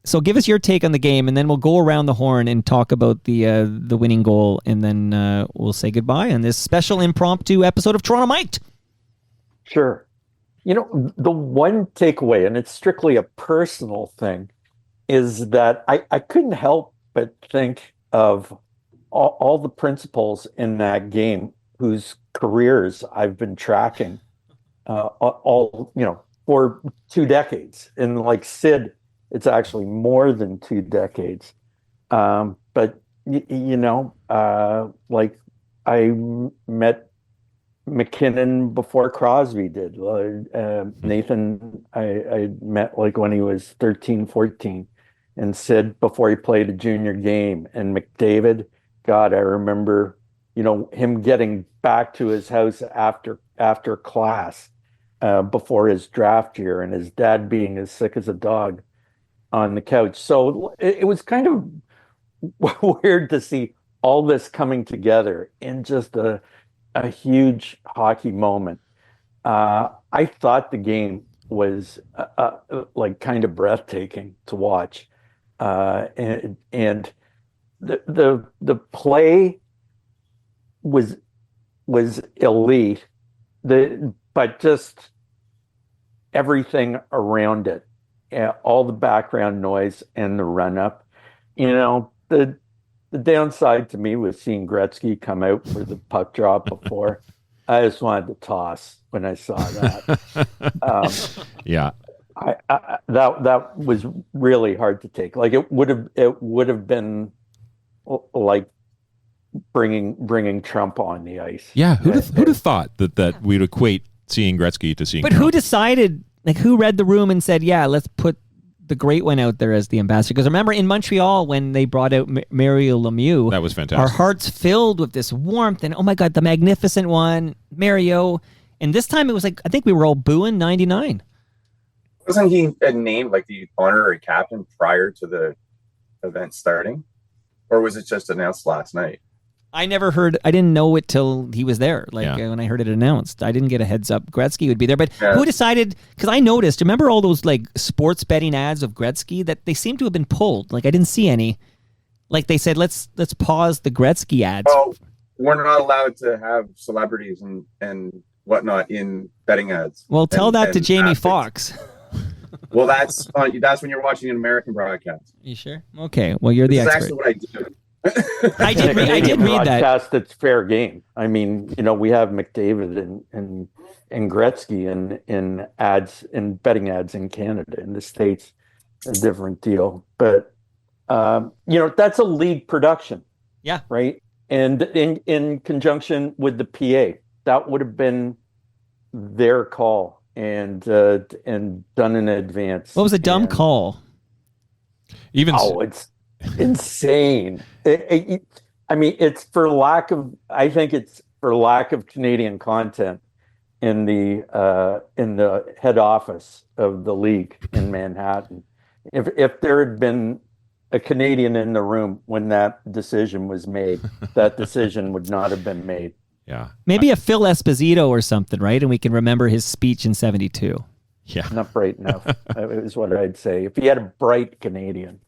So give us your take on the game, and then we'll go around the horn and talk about the winning goal, and then we'll say goodbye on this special impromptu episode of Toronto Mic'd. Sure. You know, the one takeaway, and it's strictly a personal thing, is that I couldn't help but think of all the principals in that game whose careers I've been tracking for 2 decades. And like Sid, it's actually more than 2 decades. But like I met McKinnon before Crosby did. Nathan, I met like when he was 13, 14, and Sid before he played a junior game. And McDavid, God, I remember, him getting back to his house after class before his draft year, and his dad being as sick as a dog on the couch. So it was kind of weird to see all this coming together in just a huge hockey moment. I thought the game was like kind of breathtaking to watch, and the play was elite. But just everything around it, all the background noise and the run up. The downside to me was seeing Gretzky come out for the puck drop before. I just wanted to toss when I saw that. Yeah, that was really hard to take. Like it would have been like bringing Trump on the ice. Yeah, who'd have thought that we'd equate seeing Gretzky to seeing But Trump? who decided, like, who read the room and said, yeah, let's put the great one out there as the ambassador? Because remember in Montreal when they brought out Mario Lemieux, That was fantastic. our hearts filled with this warmth and, oh my God, the magnificent one, Mario. And this time it was like, I think we were all booing 99. Wasn't he named like the honorary captain prior to the event starting? Or was it just announced last night? I didn't know it till he was there. Like Yeah. when I heard it announced, I didn't get a heads up Gretzky would be there. But Yeah. who decided? Because I noticed. Remember all those like sports betting ads of Gretzky that they seem to have been pulled. Like I didn't see any. Like they said, let's pause the Gretzky ads. Well, we're not allowed to have celebrities and whatnot in betting ads. Well, tell that to and Jamie athletes. Foxx. Well, that's when you're watching an American broadcast. You sure? Okay. Well, you're the This is expert. actually what I do. I did read that. Broadcast, it's fair game. I mean, we have McDavid and Gretzky in ads, in betting ads in Canada. In the States, a different deal. But that's a league production. Yeah. Right. And in conjunction with the PA, that would have been their call and done in advance. What was a dumb call? It's insane. I mean, I think it's for lack of Canadian content in the head office of the league in Manhattan. If there had been a Canadian in the room when that decision was made, that decision would not have been made. Yeah. Maybe a Phil Esposito or something, right? And we can remember his speech in 72. Yeah. Not bright enough, is what I'd say. If he had a bright Canadian.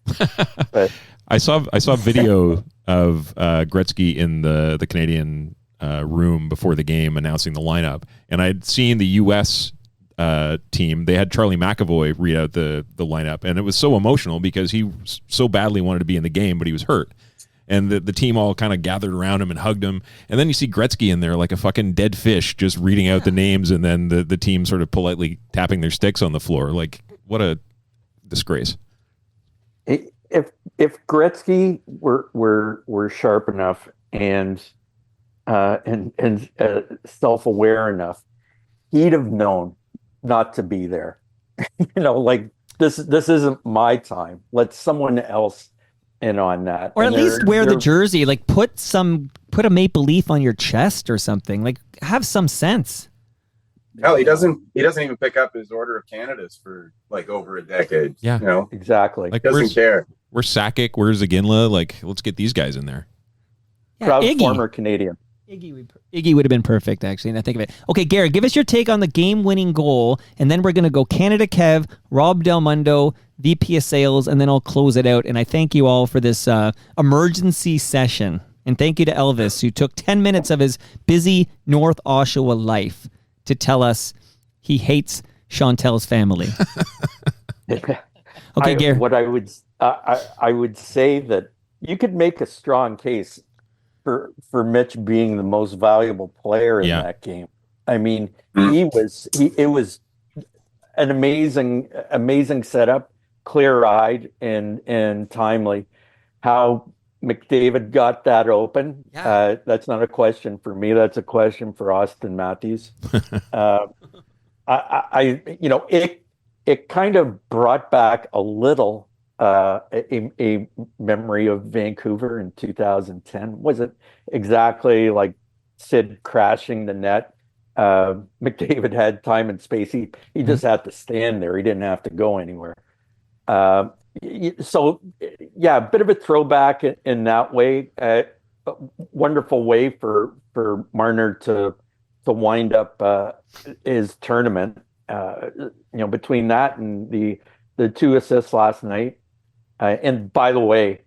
But I saw video of Gretzky in the Canadian room before the game announcing the lineup, and I'd seen the U.S. Team. They had Charlie McAvoy read out the lineup, and it was so emotional because he so badly wanted to be in the game, but he was hurt. And the team all kind of gathered around him and hugged him. And then you see Gretzky in there like a fucking dead fish just reading out the names, and then the team sort of politely tapping their sticks on the floor. Like, what a disgrace. If Gretzky were sharp enough and self-aware enough, he'd have known not to be there. Like this isn't my time. Let someone else in on that, or at least wear the jersey. Like put a maple leaf on your chest or something. Like have some sense. Hell, he doesn't even pick up his Order of Canadas for like over a decade. Yeah, exactly. Like doesn't care. Where's Sakic? Where's Iginla? Like, let's get these guys in there. Yeah, proud Iggy. former Canadian. Iggy would have been perfect, actually, and I think of it. Okay, Gare, give us your take on the game-winning goal, and then we're going to go Kanada Kev, Rob Del Mundo, VP of Sales, and then I'll close it out. And I thank you all for this emergency session. And thank you to Elvis, who took 10 minutes of his busy North Oshawa life to tell us he hates Chantal's family. Okay, Gare. What I would say that you could make a strong case for Mitch being the most valuable player in that game. I mean, it was an amazing setup, clear-eyed and timely. How McDavid got that open, that's not a question for me. That's a question for Austin Matthews. It kind of brought back a little a memory of Vancouver in 2010. Wasn't exactly like Sid crashing the net. McDavid had time and space. He just had to stand there. He didn't have to go anywhere. So yeah, a bit of a throwback in that way. Wonderful way for Marner to wind up his tournament. Between that and the 2 assists last night. And by the way,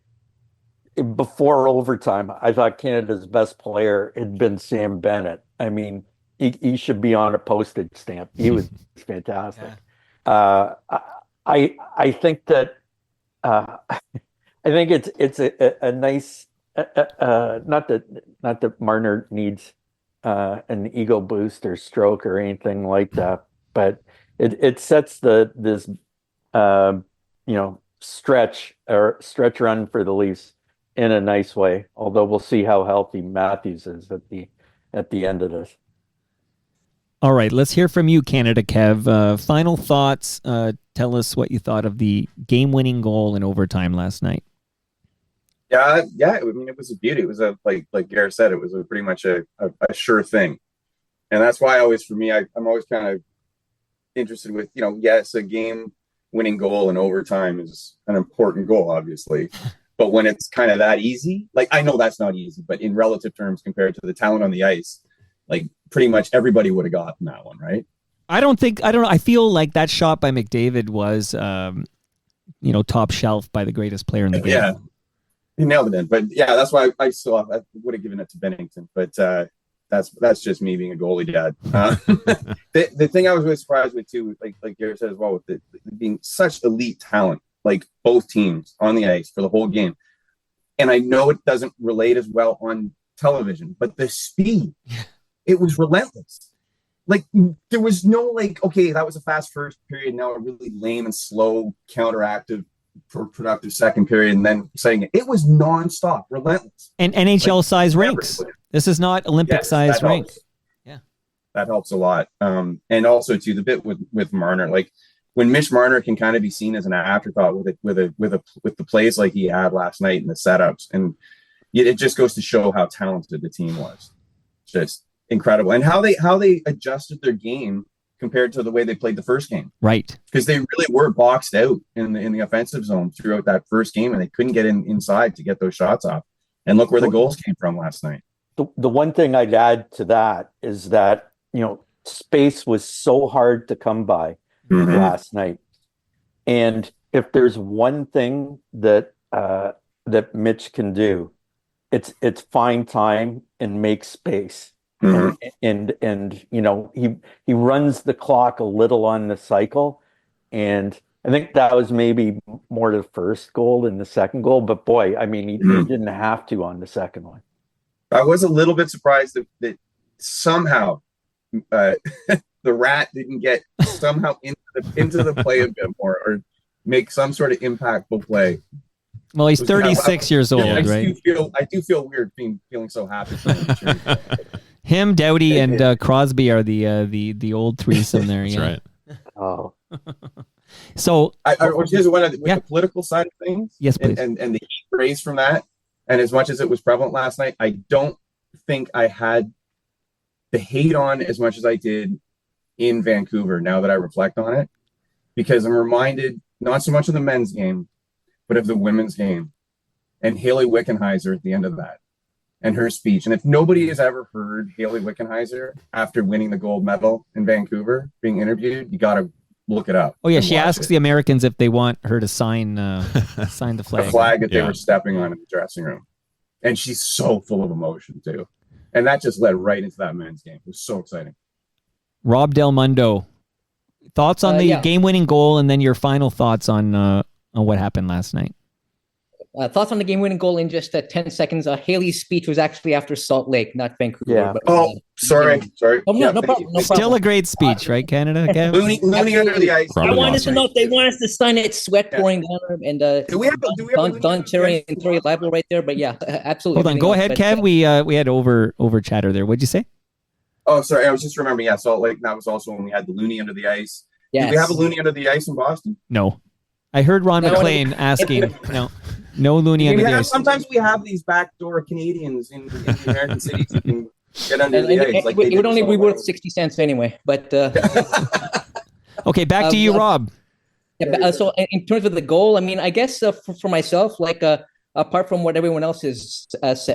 before overtime, I thought Canada's best player had been Sam Bennett. I mean, he should be on a postage stamp. He was fantastic. Yeah. I think that I think it's a nice not that Marner needs an ego boost or stroke or anything like that, but it sets this stretch run for the Leafs in a nice way. Although we'll see how healthy Matthews is at the end of this. All right, let's hear from you, Kanada Kev. Final thoughts. Tell us what you thought of the game-winning goal in overtime last night. Yeah. I mean, it was a beauty. It was like Gare said, it was pretty much a sure thing, and that's why I'm always kind of interested with yes, a game-winning goal in overtime is an important goal, obviously, but when it's kind of that easy, like I know that's not easy, but in relative terms compared to the talent on the ice, like pretty much everybody would have gotten that one, right? I don't know. I feel like that shot by McDavid was, top shelf by the greatest player in the game. Yeah, he nailed it in. But yeah, that's why I would have given it to Bennington. But that's just me being a goalie dad. The thing I was really surprised with too, like Gary said as well, with it being such elite talent, like both teams on the ice for the whole game. And I know it doesn't relate as well on television, but the speed, it was relentless. Like there was no okay, that was a fast first period, now a really lame and slow counteractive productive second period, and then saying it was nonstop, relentless, and NHL size rinks. This is not Olympic size rink. Yeah, that helps a lot. And also too, the bit with Marner, like when Mitch Marner can kind of be seen as an afterthought with the plays like he had last night and the setups, and it just goes to show how talented the team was. Just incredible, and how they adjusted their game compared to the way they played the first game. Right. Because they really were boxed out in the offensive zone throughout that first game, and they couldn't get inside to get those shots off. And look where the goals came from last night. The one thing I'd add to that is that, space was so hard to come by last night. And if there's one thing that Mitch can do, it's find time and make space. And he runs the clock a little on the cycle, and I think that was maybe more the first goal than the second goal. But boy, I mean, he didn't have to on the second one. I was a little bit surprised that somehow the Rat didn't get somehow into the play a bit more, or make some sort of impactful play. Well, he's 36 years old, right? I do feel weird feeling so happy for him. Him, Doughty, and Crosby are the old threesome there. That's right. Oh. So, here's one with the political side of things. Yes, please. And the heat raised from that. And as much as it was prevalent last night, I don't think I had the hate on as much as I did in Vancouver, now that I reflect on it, because I'm reminded not so much of the men's game, but of the women's game, and Haley Wickenheiser at the end of that, and her speech. And if nobody has ever heard Haley Wickenheiser after winning the gold medal in Vancouver being interviewed, you got to look it up. Oh yeah, she asks the Americans if they want her to sign the flag. The flag that they were stepping on in the dressing room. And she's so full of emotion too. And that just led right into that men's game. It was so exciting. Rob Del Mundo, thoughts on the game-winning goal, and then your final thoughts on what happened last night. Thoughts on the game-winning goal in just 10 seconds. Haley's speech was actually after Salt Lake, not Vancouver. Yeah. But, sorry. Oh, no problem. Still a great speech, right, Canada? Kev? Looney under the ice. I wanted to know if they want us to sign it, sweat pouring down, and do we have Don Cherry and Terry Liable right there. But yeah, absolutely. Hold on, go ahead, Kev. We had over chatter there. What'd you say? Oh, sorry. I was just remembering. Yeah, Salt Lake. That was also when we had the Looney under the ice. Yes. Did we have a Looney under the ice in Boston? No. I heard Ron McLean asking. No Looney under the ice. Sometimes we have these backdoor Canadians in the American cities who can get under the ice. Like it would only be worth 60 cents anyway. But okay, back to you, Rob. Yeah, so in terms of the goal, I mean, I guess for myself, like apart from what everyone else has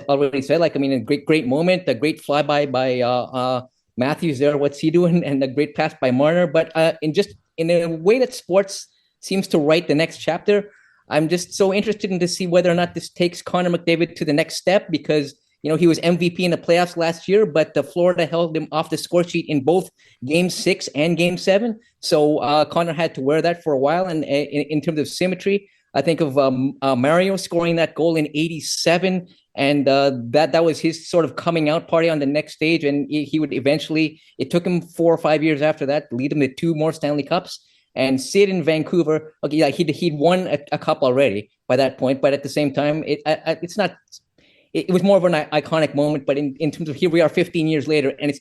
already said, like I mean, a great moment, a great flyby by Matthews there. What's he doing? And a great pass by Marner. But in a way that sports seems to write the next chapter, I'm just so interested in to see whether or not this takes Connor McDavid to the next step, because he was MVP in the playoffs last year, but Florida held him off the score sheet in both Game 6 and Game 7. So Connor had to wear that for a while. And in terms of symmetry, I think of Mario scoring that goal in '87, and that was his sort of coming out party on the next stage. And he would eventually, it took him 4 or 5 years after that to lead him to 2 more Stanley Cups. And Sid in Vancouver, okay, like he'd won a cup already by that point, but at the same time, it's not. It was more of an iconic moment. But in terms of, here we are 15 years later, and it's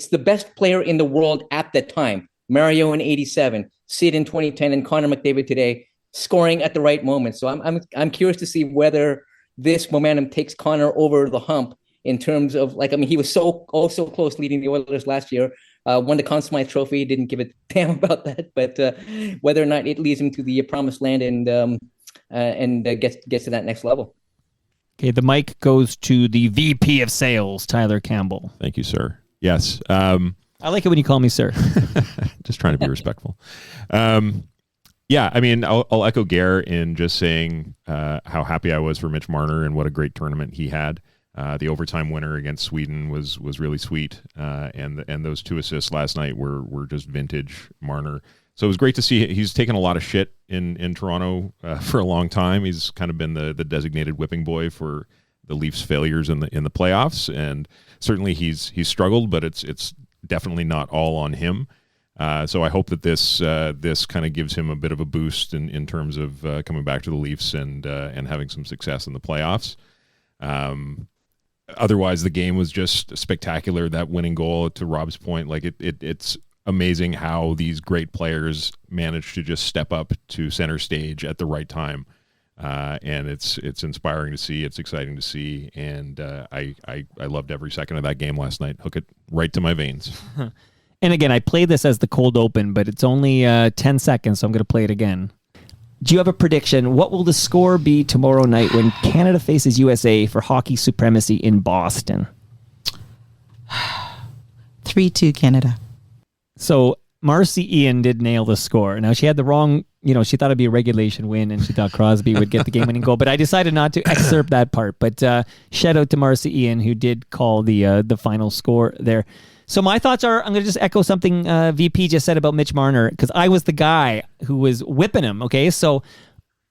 the best player in the world at that time. Mario in '87, Sid in 2010, and Connor McDavid today, scoring at the right moment. So I'm curious to see whether this momentum takes Connor over the hump in terms of, like, I mean, he was so close leading the Oilers last year. Won the Conn Smythe Trophy, didn't give a damn about that, but whether or not it leads him to the promised land and gets to that next level. Okay, the mic goes to the VP of Sales, Tyler Campbell. Thank you, sir. Yes. I like it when you call me sir. Just trying to be respectful. Yeah, I mean, I'll echo Gare in just saying how happy I was for Mitch Marner and what a great tournament he had. The overtime winner against Sweden was really sweet, and those 2 assists last night were just vintage Marner. So it was great to see. He's taken a lot of shit in Toronto for a long time. He's kind of been the designated whipping boy for the Leafs' failures in the playoffs, and certainly he's struggled, but it's definitely not all on him. So I hope that this kind of gives him a bit of a boost in terms of coming back to the Leafs and having some success in the playoffs. Otherwise, the game was just spectacular. That winning goal, to Rob's point, like it's amazing how these great players manage to just step up to center stage at the right time. And it's inspiring to see. It's exciting to see, and I loved every second of that game last night. Hook it right to my veins. And again, I played this as the cold open, but it's only 10 seconds, so I'm going to play it again. Do you have a prediction? What will the score be tomorrow night when Canada faces USA for hockey supremacy in Boston? 3-2 Canada. So Marcy Ian did nail the score. Now, she had the wrong, she thought it'd be a regulation win, and she thought Crosby would get the game-winning goal. But I decided not to excerpt that part. But shout out to Marcy Ian, who did call the final score there. So my thoughts are, I'm going to just echo something VP just said about Mitch Marner, because I was the guy who was whipping him, okay? So,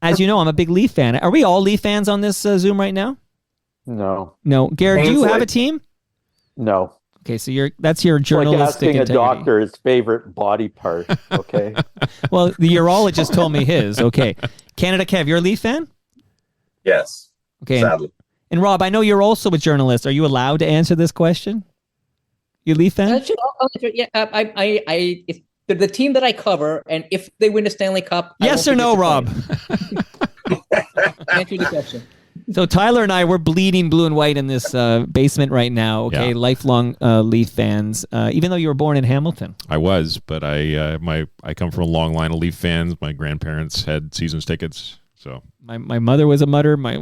as you know, I'm a big Leaf fan. Are we all Leaf fans on this Zoom right now? No. No. Gare, do you have a team? No. Okay, so that's your journalistic like asking integrity. a doctor his favorite body part, okay? Well, the urologist told me his, okay. Canada Kev, you're a Leaf fan? Yes. Okay. Sadly. And Rob, I know you're also a journalist. Are you allowed to answer this question? You a Leaf fan? Yeah, it's the team that I cover, and if they win the Stanley Cup, yes or no, Rob? Answer the question. So Tyler and I, we're bleeding blue and white in this basement right now. Okay, Yeah. Lifelong Leaf fans. Even though you were born in Hamilton, I was, but I come from a long line of Leaf fans. My grandparents had seasons tickets, so my mother was a Mutter. My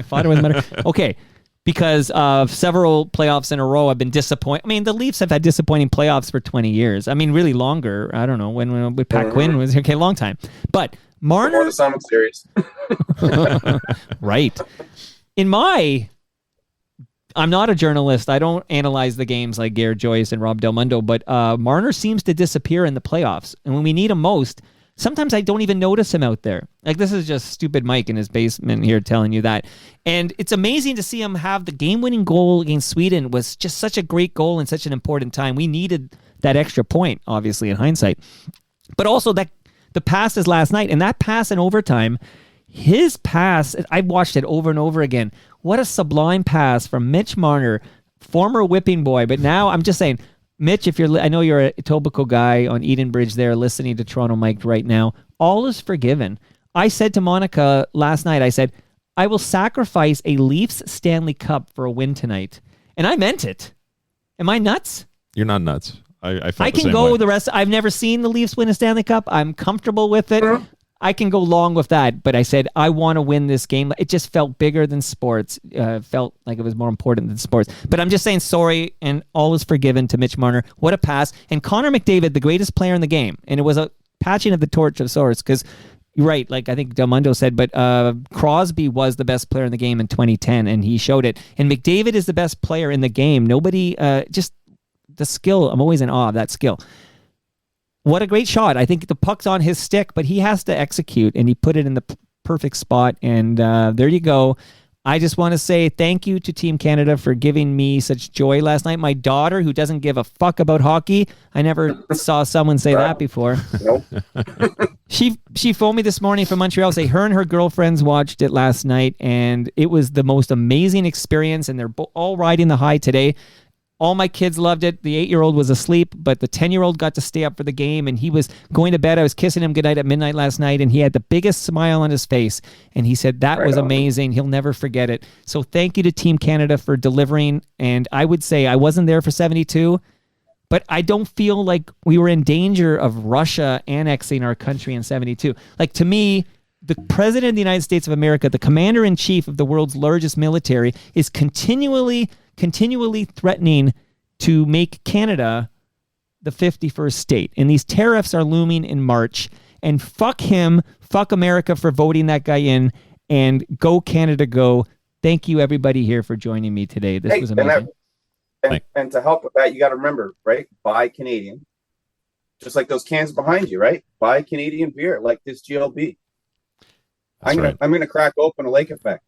father was a Mutter. Okay. Because of several playoffs in a row, I've been disappointed. I mean, the Leafs have had disappointing playoffs for 20 years. I mean, really longer. I don't know when Pat Quinn was okay, long time. But Marner, Before the Summit Series. right? I'm not a journalist. I don't analyze the games like Gare Joyce and Rob Del Mundo. But Marner seems to disappear in the playoffs, and when we need him most, sometimes I don't even notice him out there. Like, this is just stupid Mike in his basement here telling you that. And it's amazing to see him have the game-winning goal against Sweden. Was just such a great goal in such an important time. We needed that extra point, obviously, in hindsight. But also that the passes last night, and that pass in overtime, his pass, I've watched it over and over again. What a sublime pass from Mitch Marner, former whipping boy. But now I'm just saying, Mitch, I know you're a Etobicoke guy on Eden Bridge there listening to Toronto Mike right now. All is forgiven. I said to Monica last night, I said, I will sacrifice a Leafs Stanley Cup for a win tonight. And I meant it. Am I nuts? you're not nuts. I felt I the can same go way. the rest. I've never seen the Leafs win a Stanley Cup. I'm comfortable with it. I can go long with that, but I said, I want to win this game. It just felt bigger than sports. Felt like it was more important than sports. But I'm just saying sorry, and all is forgiven to Mitch Marner. What a pass. And Connor McDavid, the greatest player in the game. And it was a patching of the torch of sorts, because you're right, like I think Del Mundo said, but Crosby was the best player in the game in 2010, and he showed it. And McDavid is the best player in the game. Nobody, just the skill, I'm always in awe of that skill. What a great shot. I think the puck's on his stick, but he has to execute, and he put it in the perfect spot. And there you go. I just want to say thank you to Team Canada for giving me such joy last night. My daughter, who doesn't give a fuck about hockey, I never saw someone say that before. Nope. She phoned me this morning from Montreal, say her and her girlfriends watched it last night, and it was the most amazing experience, and they're all riding the high today. All my kids loved it. The 8-year-old was asleep, but the 10-year-old got to stay up for the game, and he was going to bed. I was kissing him goodnight at midnight last night, and he had the biggest smile on his face, and he said that was amazing. He'll never forget it. So thank you to Team Canada for delivering, and I would say I wasn't there for 72, but I don't feel like we were in danger of Russia annexing our country in 72. Like, to me, the President of the United States of America, the Commander-in-Chief of the world's largest military, is continually threatening to make Canada the 51st state. And these tariffs are looming in March. And fuck him, fuck America for voting that guy in, and go Canada, go. Thank you, everybody here, for joining me today. This was amazing. And to help with that, you got to remember, right? Buy Canadian. Just like those cans behind you, right? Buy Canadian beer, like this GLB. I'm gonna crack open a Lake Effect.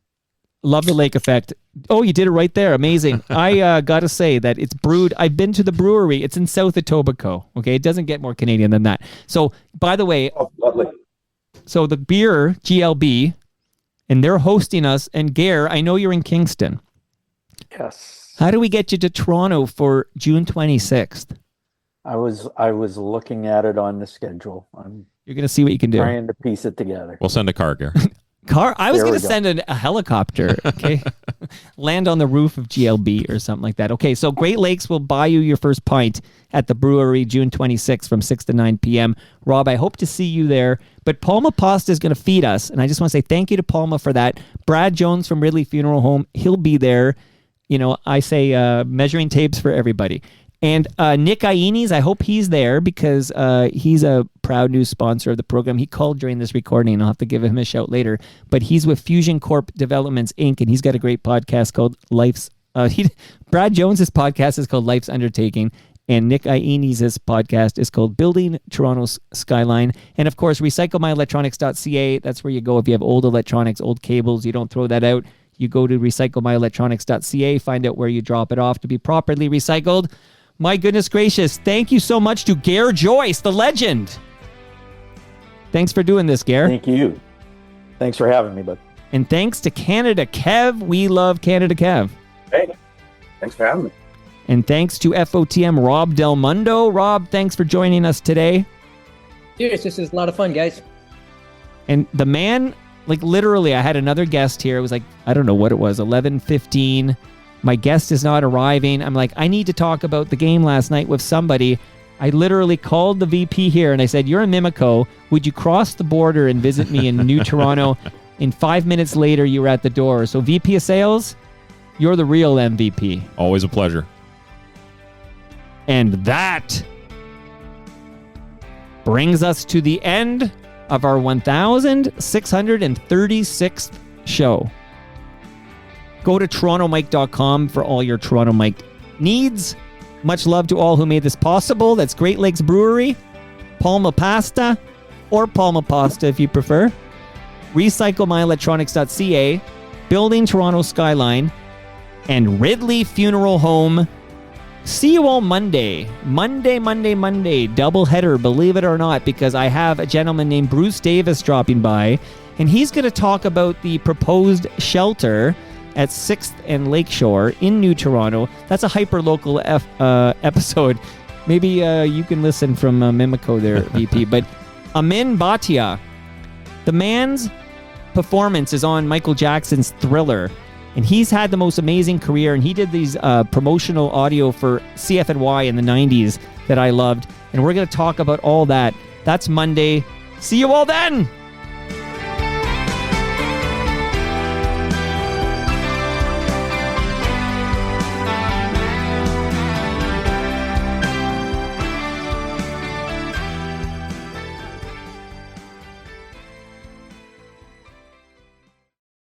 Love the Lake Effect. Oh, you did it right there. Amazing. I got to say that it's brewed. I've been to the brewery. It's in South Etobicoke. Okay. It doesn't get more Canadian than that. So, by the way, lovely. So the beer, GLB, and they're hosting us. And Gare, I know you're in Kingston. Yes. How do we get you to Toronto for June 26th? I was looking at it on the schedule. You're going to see what you can do. Trying to piece it together. We'll send a car, Gare. I was going to send a helicopter, okay? Land on the roof of GLB or something like that. Okay, so Great Lakes will buy you your first pint at the brewery June 26th from 6 to 9 p.m. Rob, I hope to see you there. But Palma Pasta is going to feed us, and I just want to say thank you to Palma for that. Brad Jones from Ridley Funeral Home, he'll be there. You know, I say measuring tapes for everybody. And Nick Iones, I hope he's there because he's a proud new sponsor of the program. He called during this recording, and I'll have to give him a shout later. But he's with Fusion Corp Developments, Inc., and he's got a great podcast called Life's... Brad Jones's podcast is called Life's Undertaking, and Nick Iones' podcast is called Building Toronto's Skyline. And, of course, recyclemyelectronics.ca. That's where you go if you have old electronics, old cables. You don't throw that out. You go to recyclemyelectronics.ca, find out where you drop it off to be properly recycled. My goodness gracious. Thank you so much to Gare Joyce, the legend. Thanks for doing this, Gare. Thank you. Thanks for having me, bud. And thanks to Kanada Kev. We love Kanada Kev. Hey, thanks for having me. And thanks to FOTM Rob Del Mundo. Rob, thanks for joining us today. Cheers. This is a lot of fun, guys. And the man, like literally, I had another guest here. It was like, I don't know what it was, 11:15. My guest is not arriving. I'm like, I need to talk about the game last night with somebody. I literally called the VP here and I said, you're in Mimico. Would you cross the border and visit me in New Toronto? In 5 minutes later, you were at the door. So VP of Sales, you're the real MVP. Always a pleasure. And that brings us to the end of our 1,636th show. Go to torontomike.com for all your Toronto Mike needs. Much love to all who made this possible. That's Great Lakes Brewery, Palma Pasta, or Palma Pasta if you prefer, recyclemyelectronics.ca, Building Toronto Skyline, and Ridley Funeral Home. See you all Monday. Monday. Double header, believe it or not, because I have a gentleman named Bruce Davis dropping by, and he's going to talk about the proposed shelter at 6th and Lakeshore in New Toronto. That's a hyper-local episode. Maybe you can listen from Mimico there, VP. But Amin Bhatia, the man's performance is on Michael Jackson's Thriller. And he's had the most amazing career. And he did these promotional audio for CFNY in the 90s that I loved. And we're going to talk about all that. That's Monday. See you all then!